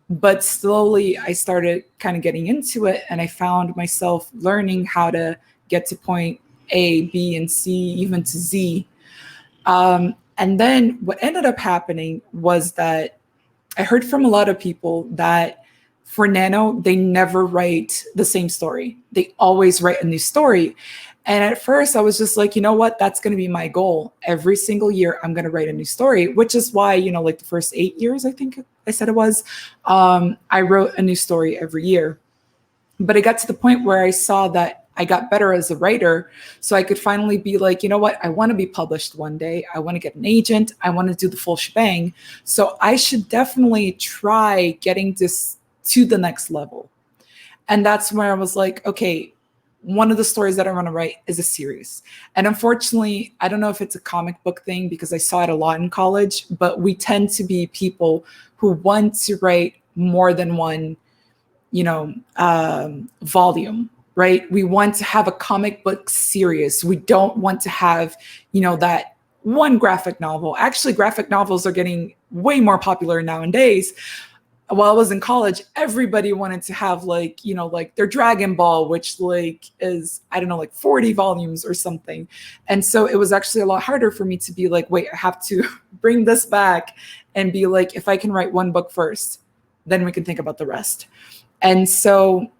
But slowly I started kind of getting into it, and I found myself learning how to get to point A, B, and C, even to Z. And then what ended up happening was that I heard from a lot of people that for Nano, they never write the same story. They always write a new story. And at first I was just like, you know what, that's going to be my goal. Every single year I'm going to write a new story, which is why, you know, like the first 8 years, I think I said it was, I wrote a new story every year. But it got to the point where I saw that I got better as a writer. So I could finally be like, you know what, I want to be published one day. I want to get an agent. I want to do the full shebang. So I should definitely try getting this to the next level. And that's where I was like, okay, one of the stories that I want to write is a series. And unfortunately, I don't know if it's a comic book thing because I saw it a lot in college, but we tend to be people who want to write more than one, you know, volume, right? We want to have a comic book series. We don't want to have, you know, that one graphic novel. Actually, graphic novels are getting way more popular nowadays. While I was in college, everybody wanted to have like, you know, like their Dragon Ball, which like is, I don't know, like 40 volumes or something. And so it was actually a lot harder for me to be like, wait, I have to bring this back and be like, if I can write one book first, then we can think about the rest. And so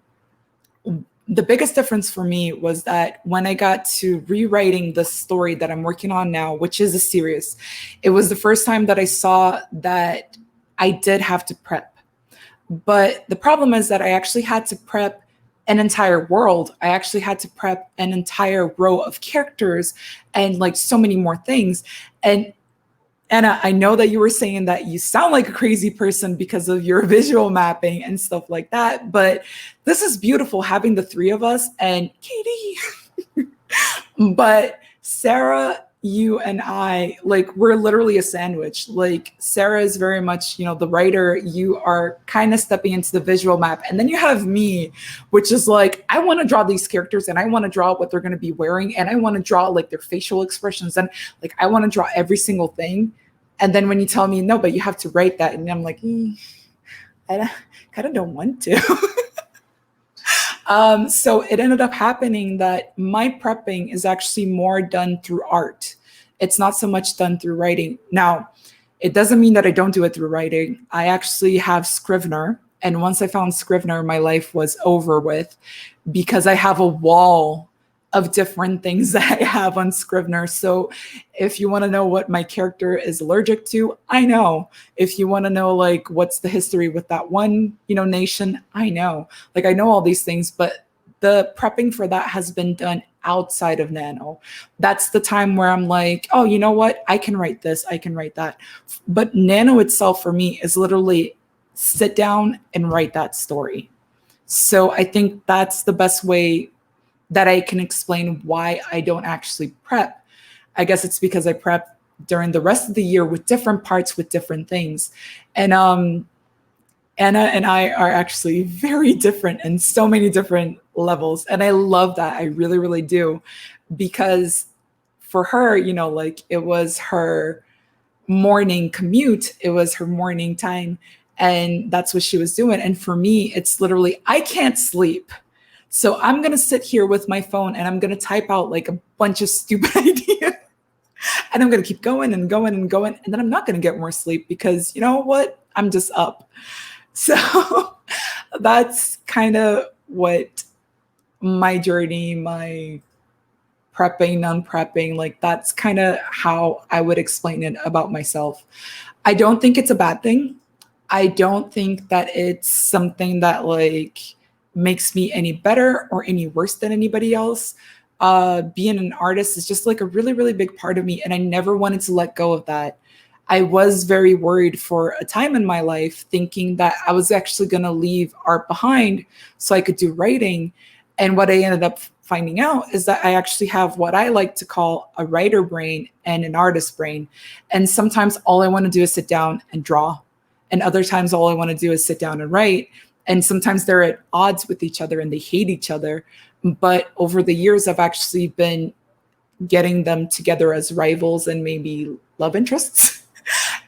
the biggest difference for me was that when I got to rewriting the story that I'm working on now, which is a series, it was the first time that I saw that I did have to prep. But the problem is that I actually had to prep an entire world. I actually had to prep an entire row of characters and like so many more things. And Anna, I know that you were saying that you sound like a crazy person because of your visual mapping and stuff like that, but this is beautiful having the three of us and Katie. But Sarah you and I, like, we're literally a sandwich. Like, Sarah is very much, the writer. You are kind of stepping into the visual map. And then you have me, which is like, I want to draw these characters and I want to draw what they're going to be wearing. And I want to draw like their facial expressions. And like, I want to draw every single thing. And then when you tell me, no, but you have to write that. And I'm like, I kind of don't want to. So it ended up happening that my prepping is actually more done through art. It's not so much done through writing. Now, it doesn't mean that I don't do it through writing. I actually have Scrivener. And once I found Scrivener, my life was over with, because I have a wall of different things that I have on Scrivener. So if you want to know what my character is allergic to, I know. If you want to know like what's the history with that one, nation, I know. Like, I know all these things, but the prepping for that has been done outside of Nano. That's the time where I'm like, oh, you know what? I can write this, I can write that. But Nano itself for me is literally sit down and write that story. So I think that's the best way that I can explain why I don't actually prep. I guess it's because I prep during the rest of the year with different parts, with different things. And Anna and I are actually very different in so many different levels. And I love that. I really, really do. Because for her, like, it was her morning commute. It was her morning time. And that's what she was doing. And for me, it's literally, I can't sleep. So I'm going to sit here with my phone and I'm going to type out like a bunch of stupid ideas. And I'm going to keep going and going and going. And then I'm not going to get more sleep because, you know what? I'm just up. So that's kind of what my journey, my prepping, non-prepping, like, that's kind of how I would explain it about myself. I don't think it's a bad thing. I don't think that it's something that like makes me any better or any worse than anybody else. Being an artist is just like a really, really big part of me. And I never wanted to let go of that. I was very worried for a time in my life, thinking that I was actually going to leave art behind so I could do writing. And what I ended up finding out is that I actually have what I like to call a writer brain and an artist brain. And sometimes all I want to do is sit down and draw. And other times all I want to do is sit down and write. And sometimes they're at odds with each other and they hate each other. But over the years, I've actually been getting them together as rivals and maybe love interests.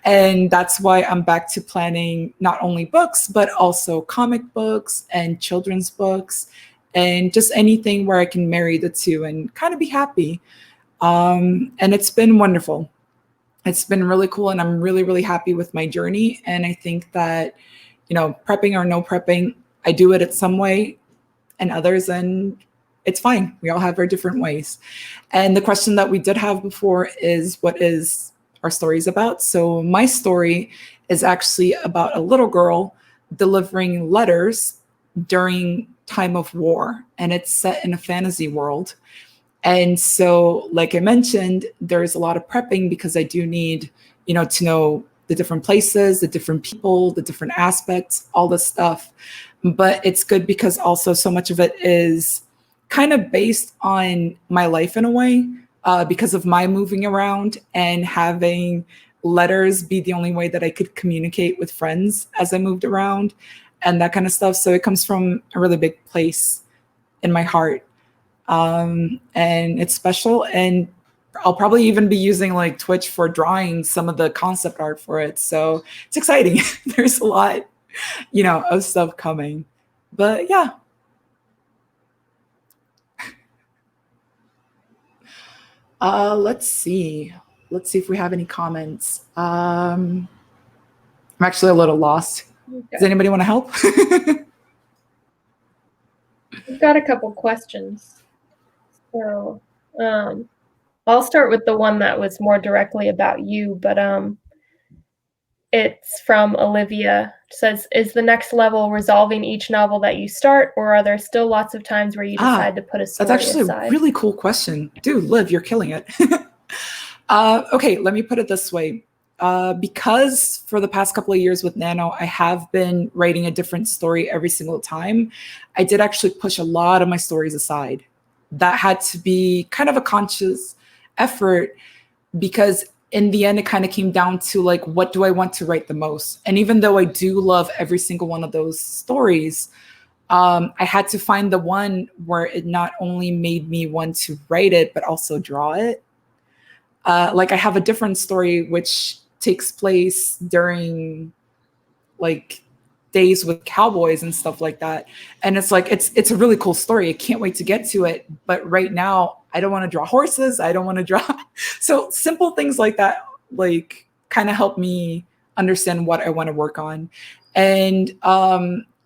And that's why I'm back to planning not only books, but also comic books and children's books and just anything where I can marry the two and kind of be happy. And it's been wonderful. It's been really cool. And I'm really, really happy with my journey. And I think that, prepping or no prepping, I do it in some way and others, and it's fine. We all have our different ways. And the question that we did have before is, what is our stories about? So my story is actually about a little girl delivering letters during time of war, and it's set in a fantasy world. And so, like I mentioned, there's a lot of prepping because I do need, to know the different places, the different people, the different aspects, all this stuff. But it's good because also so much of it is kind of based on my life in a way, because of my moving around and having letters be the only way that I could communicate with friends as I moved around and that kind of stuff. So it comes from a really big place in my heart. And it's special. And I'll probably even be using like Twitch for drawing some of the concept art for it. So it's exciting. There's a lot, of stuff coming. But yeah. Let's see. Let's see if we have any comments. I'm actually a little lost. Okay. Does anybody want to help? We've got a couple questions. So I'll start with the one that was more directly about you, but it's from Olivia. It says, is the next level resolving each novel that you start, or are there still lots of times where you decide to put a story aside? That's actually a really cool question. Dude, Liv, you're killing it. Okay, let me put it this way. Because for the past couple of years with Nano, I have been writing a different story every single time. I did actually push a lot of my stories aside. That had to be kind of a conscious effort because in the end, it kind of came down to like, what do I want to write the most? And even though I do love every single one of those stories, I had to find the one where it not only made me want to write it, but also draw it. Like I have a different story which takes place during like days with cowboys and stuff like that. And it's like, it's a really cool story. I can't wait to get to it. But right now I don't want to draw horses. I don't want to draw. So simple things like that, like kind of help me understand what I want to work on. And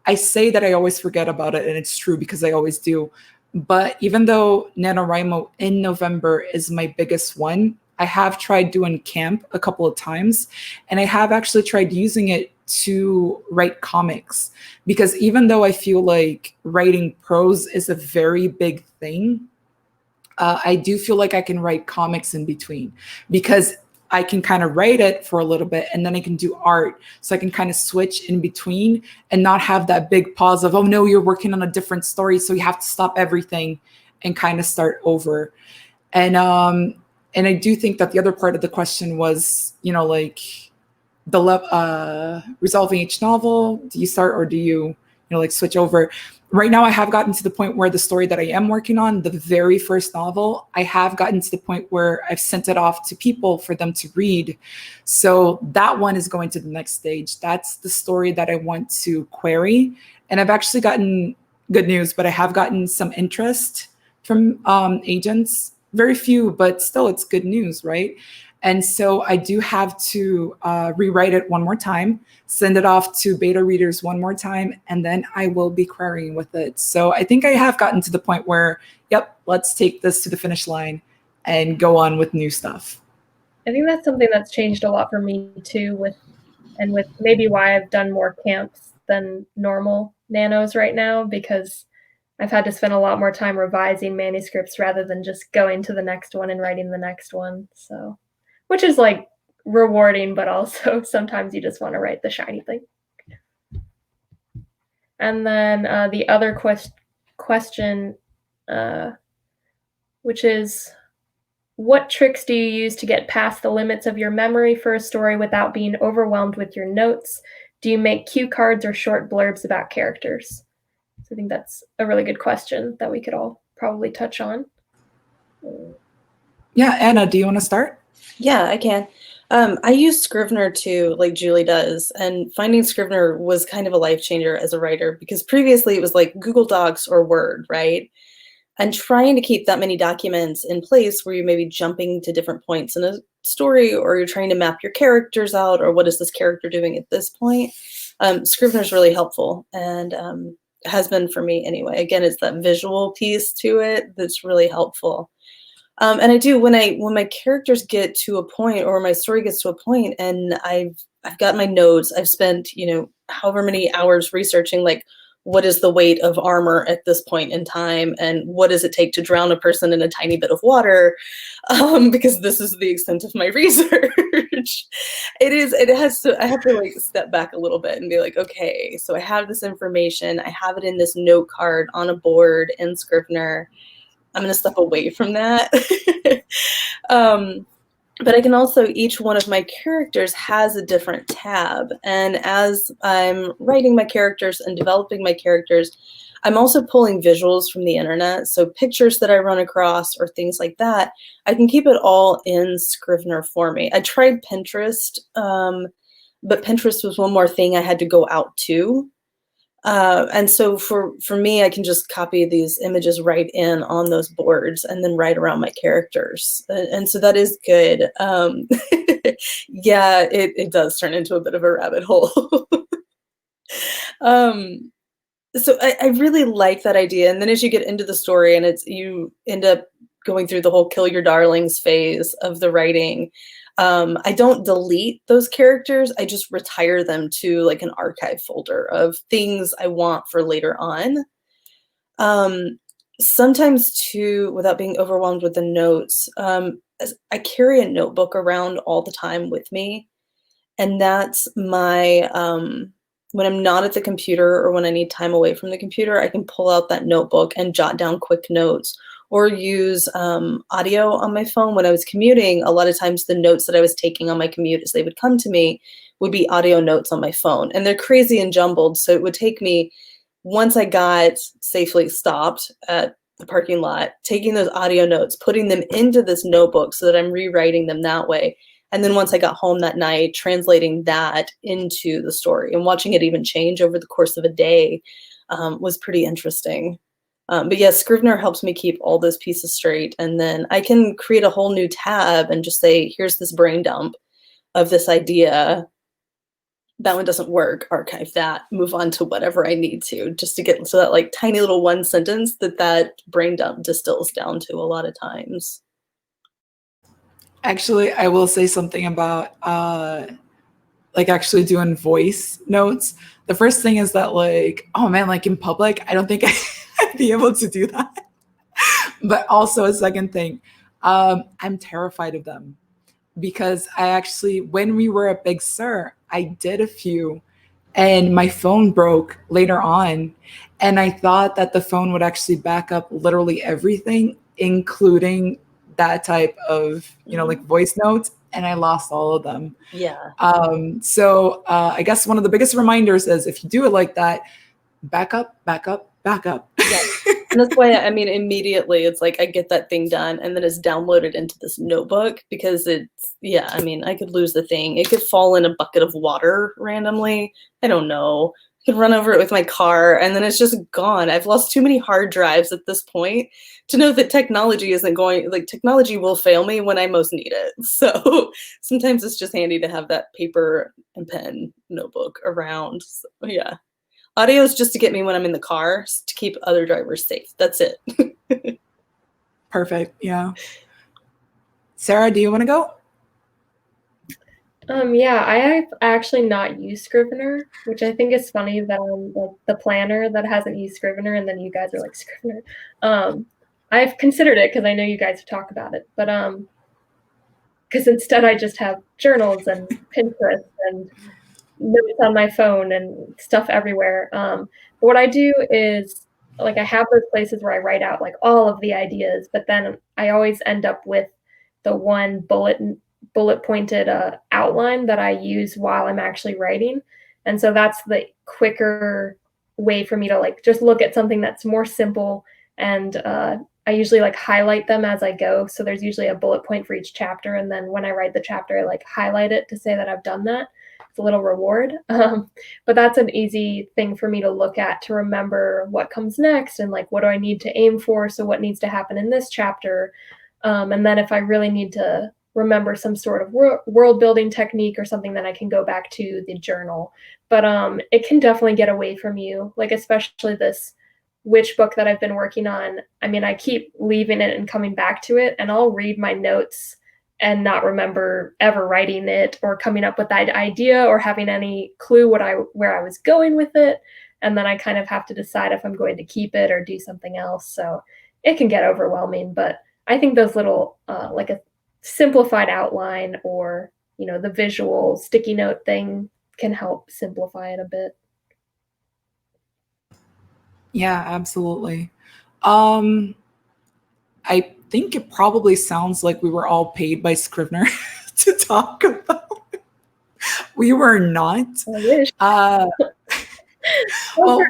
I say that I always forget about it, and it's true because I always do. But even though NaNoWriMo in November is my biggest one, I have tried doing camp a couple of times, and I have actually tried using it to write comics, because even though I feel like writing prose is a very big thing, I do feel like I can write comics in between, because I can kind of write it for a little bit and then I can do art. So I can kind of switch in between and not have that big pause of, oh no, you're working on a different story, so you have to stop everything and kind of start over. And I do think that the other part of the question was, you know, like the resolving each novel. Do you start or do you know, like switch over? Right now, I have gotten to the point where the story that I am working on, the very first novel, I have gotten to the point where I've sent it off to people for them to read. So that one is going to the next stage. That's the story that I want to query. And I've actually gotten good news, but I have gotten some interest from agents. Very few, but still it's good news, right? And so I do have to rewrite it one more time, send it off to beta readers one more time, and then I will be querying with it. So I think I have gotten to the point where, yep, let's take this to the finish line and go on with new stuff. I think that's something that's changed a lot for me too, with maybe why I've done more camps than normal nanos right now, because I've had to spend a lot more time revising manuscripts rather than just going to the next one and writing the next one. So, which is like rewarding, but also sometimes you just want to write the shiny thing. And then the other question, which is, what tricks do you use to get past the limits of your memory for a story without being overwhelmed with your notes? Do you make cue cards or short blurbs about characters? So I think that's a really good question that we could all probably touch on. Yeah, Anna, do you want to start? Yeah, I can. I use Scrivener too, like Julie does, and finding Scrivener was kind of a life changer as a writer, because previously it was like Google Docs or Word, right? And trying to keep that many documents in place where you may be jumping to different points in a story, or you're trying to map your characters out, or what is this character doing at this point? Scrivener is really helpful, and has been for me anyway. Again, it's that visual piece to it that's really helpful. And I do, when my characters get to a point, or my story gets to a point, and I've got my notes, I've spent, you know, however many hours researching, like, what is the weight of armor at this point in time, and what does it take to drown a person in a tiny bit of water, because this is the extent of my research. I have to like step back a little bit and be like, okay, so I have this information, I have it in this note card on a board in Scrivener. I'm going to step away from that. But I can also, each one of my characters has a different tab. And as I'm writing my characters and developing my characters, I'm also pulling visuals from the internet. So pictures that I run across or things like that, I can keep it all in Scrivener for me. I tried Pinterest, but Pinterest was one more thing I had to go out to. And so for me, I can just copy these images right in on those boards and then write around my characters. And so that is good. Yeah, it does turn into a bit of a rabbit hole. So I really like that idea. And then as you get into the story and you end up going through the whole kill your darlings phase of the writing, I don't delete those characters. I just retire them to like an archive folder of things I want for later on. Sometimes too, without being overwhelmed with the notes, I carry a notebook around all the time with me. And that's my, when I'm not at the computer or when I need time away from the computer, I can pull out that notebook and jot down quick notes, or use audio on my phone. When I was commuting, a lot of times the notes that I was taking on my commute as they would come to me would be audio notes on my phone. And they're crazy and jumbled. So it would take me, once I got safely stopped at the parking lot, taking those audio notes, putting them into this notebook so that I'm rewriting them that way. And then once I got home that night, translating that into the story and watching it even change over the course of a day was pretty interesting. But yes, Scrivener helps me keep all those pieces straight. And then I can create a whole new tab and just say, here's this brain dump of this idea. That one doesn't work, archive that, move on to whatever I need to, just to get to that like tiny little one sentence that brain dump distills down to a lot of times. Actually, I will say something about like actually doing voice notes. The first thing is that like, oh man, like in public, I don't think I'd be able to do that. But also a second thing, I'm terrified of them because I actually, when we were at Big Sur, I did a few and my phone broke later on. And I thought that the phone would actually back up literally everything, including that type of, you know, like voice notes. And I lost all of them. Yeah. So I guess one of the biggest reminders is if you do it like that, back up, back up, back up. Yeah. And that's why, I mean, immediately it's like I get that thing done and then it's downloaded into this notebook because it's, yeah, I mean, I could lose the thing. It could fall in a bucket of water randomly. I don't know. I could run over it with my car and then it's just gone. I've lost too many hard drives at this point to know that technology isn't going, like technology will fail me when I most need it. So sometimes it's just handy to have that paper and pen notebook around. So, yeah. Audio is just to get me when I'm in the car to keep other drivers safe. That's it. Perfect. Yeah. Sarah, do you want to go? Yeah, I have actually not used Scrivener, which I think is funny that I'm like the planner that hasn't used Scrivener, and then you guys are like Scrivener. I've considered it because I know you guys talk about it, but because instead I just have journals and Pinterest and notes on my phone and stuff everywhere. But what I do is like I have those places where I write out like all of the ideas, but then I always end up with the one bullet pointed outline that I use while I'm actually writing. And so that's the quicker way for me to like just look at something that's more simple. And I usually like highlight them as I go. So there's usually a bullet point for each chapter. And then when I write the chapter, I like highlight it to say that I've done that. It's a little reward. But that's an easy thing for me to look at to remember what comes next and like what do I need to aim for. So what needs to happen in this chapter. And then if I really need to remember some sort of world building technique or something, then I can go back to the journal. But it can definitely get away from you, like especially this witch book that I've been working on. I mean, I keep leaving it and coming back to it, and I'll read my notes and not remember ever writing it or coming up with that idea or having any clue where I was going with it. And then I kind of have to decide if I'm going to keep it or do something else. So it can get overwhelming, but I think those little like a simplified outline or, you know, the visual sticky note thing can help simplify it a bit. Yeah, absolutely. I think it probably sounds like we were all paid by Scrivener to talk about. We were not. I wish. Well,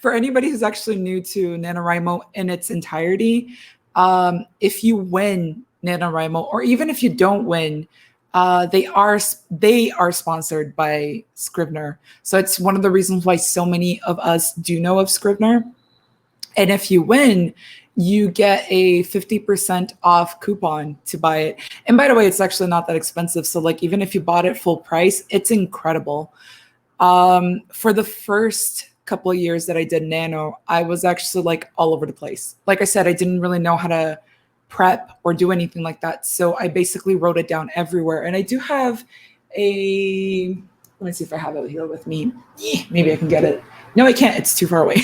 for anybody who's actually new to NaNoWriMo in its entirety, if you win NaNoWriMo, or even if you don't win, they are sponsored by Scrivener. So it's one of the reasons why so many of us do know of Scrivener. And if you win, you get a 50% off coupon to buy it. And by the way, it's actually not that expensive. So like, even if you bought it full price, it's incredible. For the first couple of years that I did Nano, I was actually like all over the place. Like I said, I didn't really know how to prep or do anything like that. So I basically wrote it down everywhere. And I do have let me see if I have it here with me. Maybe I can get it. No, I can't. It's too far away.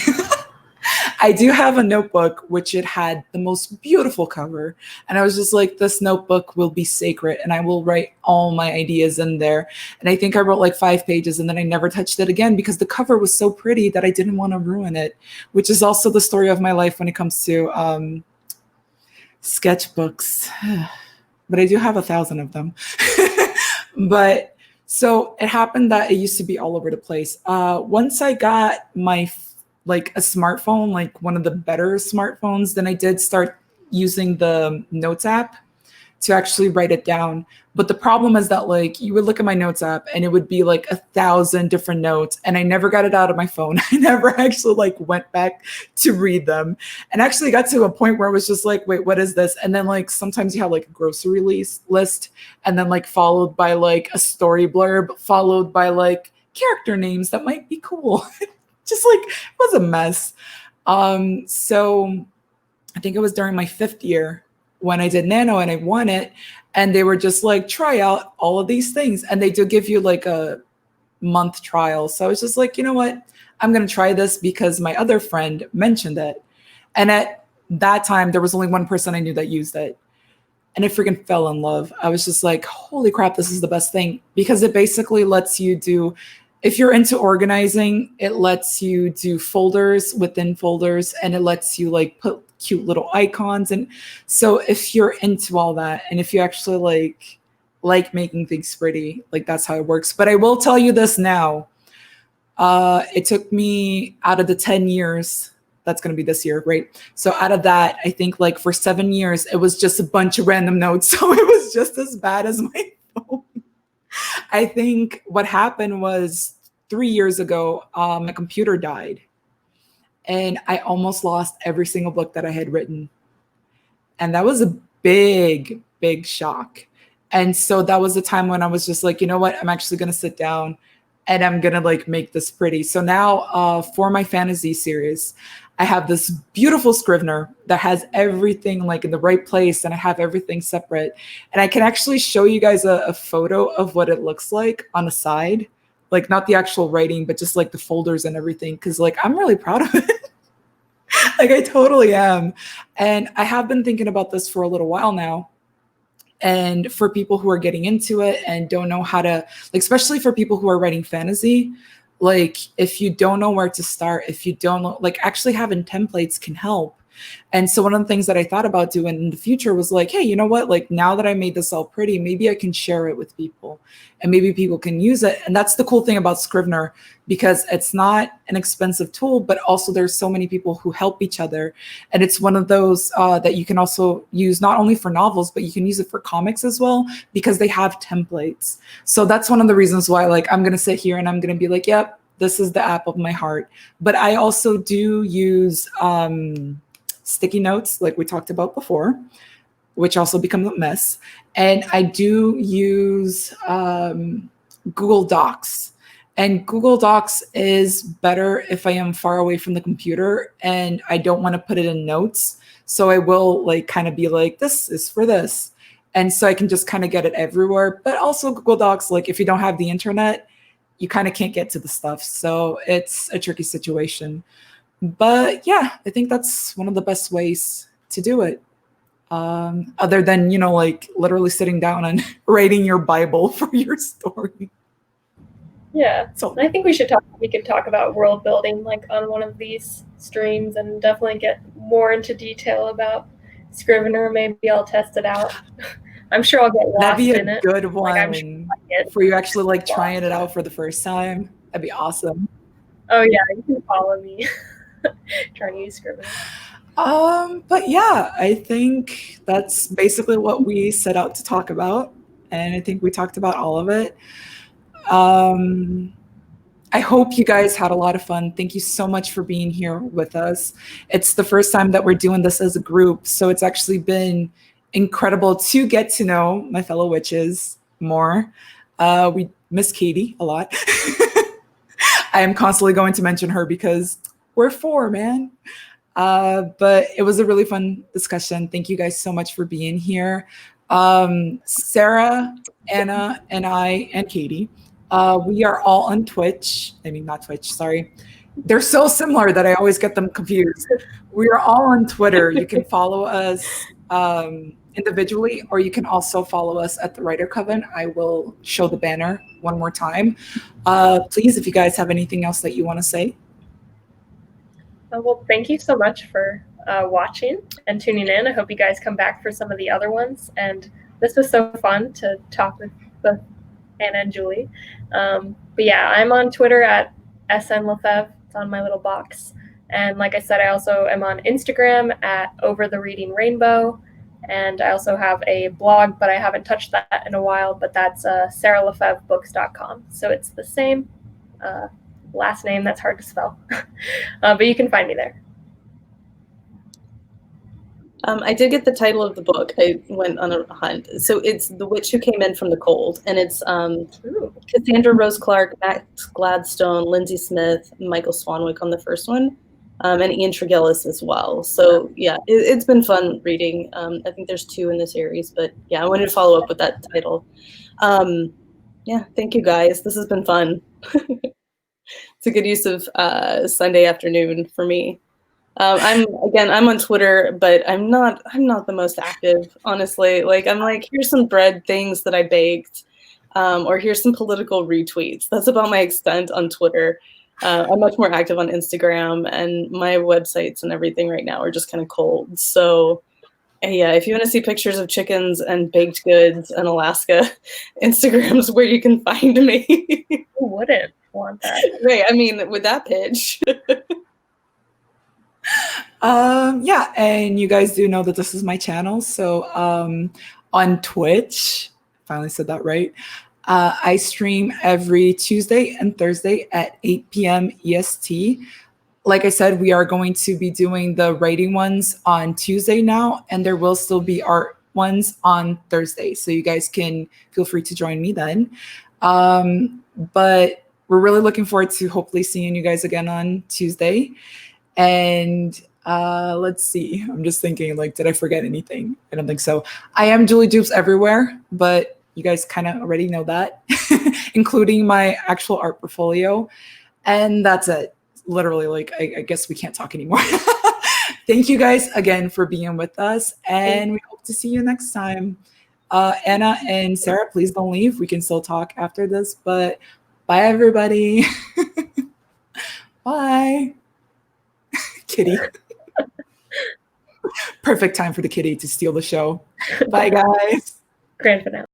I do have a notebook which it had the most beautiful cover, and I was just like, this notebook will be sacred and I will write all my ideas in there. And I think I wrote like 5 pages and then I never touched it again because the cover was so pretty that I didn't want to ruin it, which is also the story of my life when it comes to sketchbooks. But I do have 1,000 of them. But so it happened that it used to be all over the place. Once I got my like a smartphone, like one of the better smartphones, then I did start using the Notes app to actually write it down. But the problem is that like you would look at my Notes app and it would be like 1,000 different notes, and I never got it out of my phone. I never actually like went back to read them, and actually got to a point where it was just like, wait, what is this? And then like sometimes you have like a grocery list, and then like followed by like a story blurb, followed by like character names that might be cool. Just like it was a mess. So I think it was during my 5th year when I did Nano and I won it, and they were just like, try out all of these things, and they do give you like a month trial. So I was just like, you know what, I'm gonna try this because my other friend mentioned it, and at that time there was only one person I knew that used it, and I freaking fell in love. I was just like, holy crap, this is the best thing, because it basically lets you do, if you're into organizing, it lets you do folders within folders, and it lets you like put cute little icons. And so if you're into all that, and if you actually like making things pretty, like that's how it works. But I will tell you this now, it took me, out of the 10 years, that's going to be this year, right? So out of that, I think like for 7 years, it was just a bunch of random notes. So it was just as bad as my phone. I think what happened was 3 years ago, my computer died, and I almost lost every single book that I had written. And that was a big, big shock. And so that was the time when I was just like, you know what, I'm actually going to sit down and I'm going to like make this pretty. So now for my fantasy series, I have this beautiful Scrivener that has everything like in the right place, and I have everything separate. And I can actually show you guys a photo of what it looks like on the side, like not the actual writing, but just like the folders and everything. Cause like, I'm really proud of it. Like I totally am. And I have been thinking about this for a little while now. And for people who are getting into it and don't know how to, like, especially for people who are writing fantasy, like if you don't know where to start, if you don't know, like actually having templates can help. And so one of the things that I thought about doing in the future was like, hey, you know what? Like now that I made this all pretty, maybe I can share it with people and maybe people can use it. And that's the cool thing about Scrivener, because it's not an expensive tool, but also there's so many people who help each other. And it's one of those that you can also use not only for novels, but you can use it for comics as well, because they have templates. So that's one of the reasons why like I'm going to sit here and I'm going to be like, yep, this is the app of my heart. But I also do use sticky notes like we talked about before, which also becomes a mess. And I do use Google Docs. And Google Docs is better if I am far away from the computer and I don't want to put it in notes. So I will like kind of be like, this is for this. And so I can just kind of get it everywhere. But also Google Docs, like if you don't have the internet, you kind of can't get to the stuff. So it's a tricky situation. But yeah, I think that's one of the best ways to do it. Other than, you know, like literally sitting down and writing your Bible for your story. Yeah, So I think we could talk about world building like on one of these streams, and definitely get more into detail about Scrivener. Maybe I'll test it out. I'm sure I'll get lost that'd be in a it. good one Like, I'm sure for you actually like trying it out for the first time. That'd be awesome. Oh yeah, you can follow me trying to use Scrivener. But yeah, I think that's basically what we set out to talk about. And I think we talked about all of it. I hope you guys had a lot of fun. Thank you so much for being here with us. It's the first time that we're doing this as a group, so it's actually been incredible to get to know my fellow witches more. We miss Katie a lot. I am constantly going to mention her because we're 4, man. But it was a really fun discussion. Thank you guys so much for being here. Sarah, Anna, and I, and Katie, we are all on Twitch. I mean, not Twitch, sorry. They're so similar that I always get them confused. We are all on Twitter. You can follow us individually, or you can also follow us at the Writer Coven. I will show the banner one more time. Please, if you guys have anything else that you want to say. Well, thank you so much for watching and tuning in. I hope you guys come back for some of the other ones. And this was so fun to talk with both Anna and Julie. But yeah, I'm on Twitter at SNLefebvre. It's on my little box. And like I said, I also am on Instagram at Over the Reading Rainbow. And I also have a blog, but I haven't touched that in a while. But that's SarahLefebvreBooks.com. So it's the same last name that's hard to spell. But you can find me there. I did get the title of the book. I went on a hunt. So it's The Witch Who Came In From the Cold. And it's Cassandra Rose Clark, Max Gladstone, Lindsay Smith, Michael Swanwick on the first one, and Ian Tregillis as well. So yeah, it's been fun reading. I think there's 2 in the series, but yeah, I wanted to follow up with that title. Yeah, thank you guys. This has been fun. It's a good use of Sunday afternoon for me. I'm on Twitter, but I'm not the most active, honestly. Like, I'm like, here's some bread things that I baked, or here's some political retweets. That's about my extent on Twitter. I'm much more active on Instagram, and my websites and everything right now are just kind of cold. So yeah, if you want to see pictures of chickens and baked goods in Alaska, Instagram's where you can find me. Who wouldn't want that? Right, I mean, with that pitch. Yeah, and you guys do know that this is my channel. So on Twitch, finally said that right, I stream every Tuesday and Thursday at 8 p.m. EST. Like I said, we are going to be doing the writing ones on Tuesday now, and there will still be art ones on Thursday. So you guys can feel free to join me then. But we're really looking forward to hopefully seeing you guys again on Tuesday. And let's see, I'm just thinking, like, did I forget anything? I don't think so. I am Julie Dupes everywhere, but you guys kind of already know that, including my actual art portfolio. And that's it. Literally, like, I guess we can't talk anymore. Thank you guys again for being with us, and we hope to see you next time. Anna and Sarah, please don't leave. We can still talk after this, but bye, everybody. Bye. Kitty. Perfect time for the kitty to steal the show. Bye, guys. Grand finale.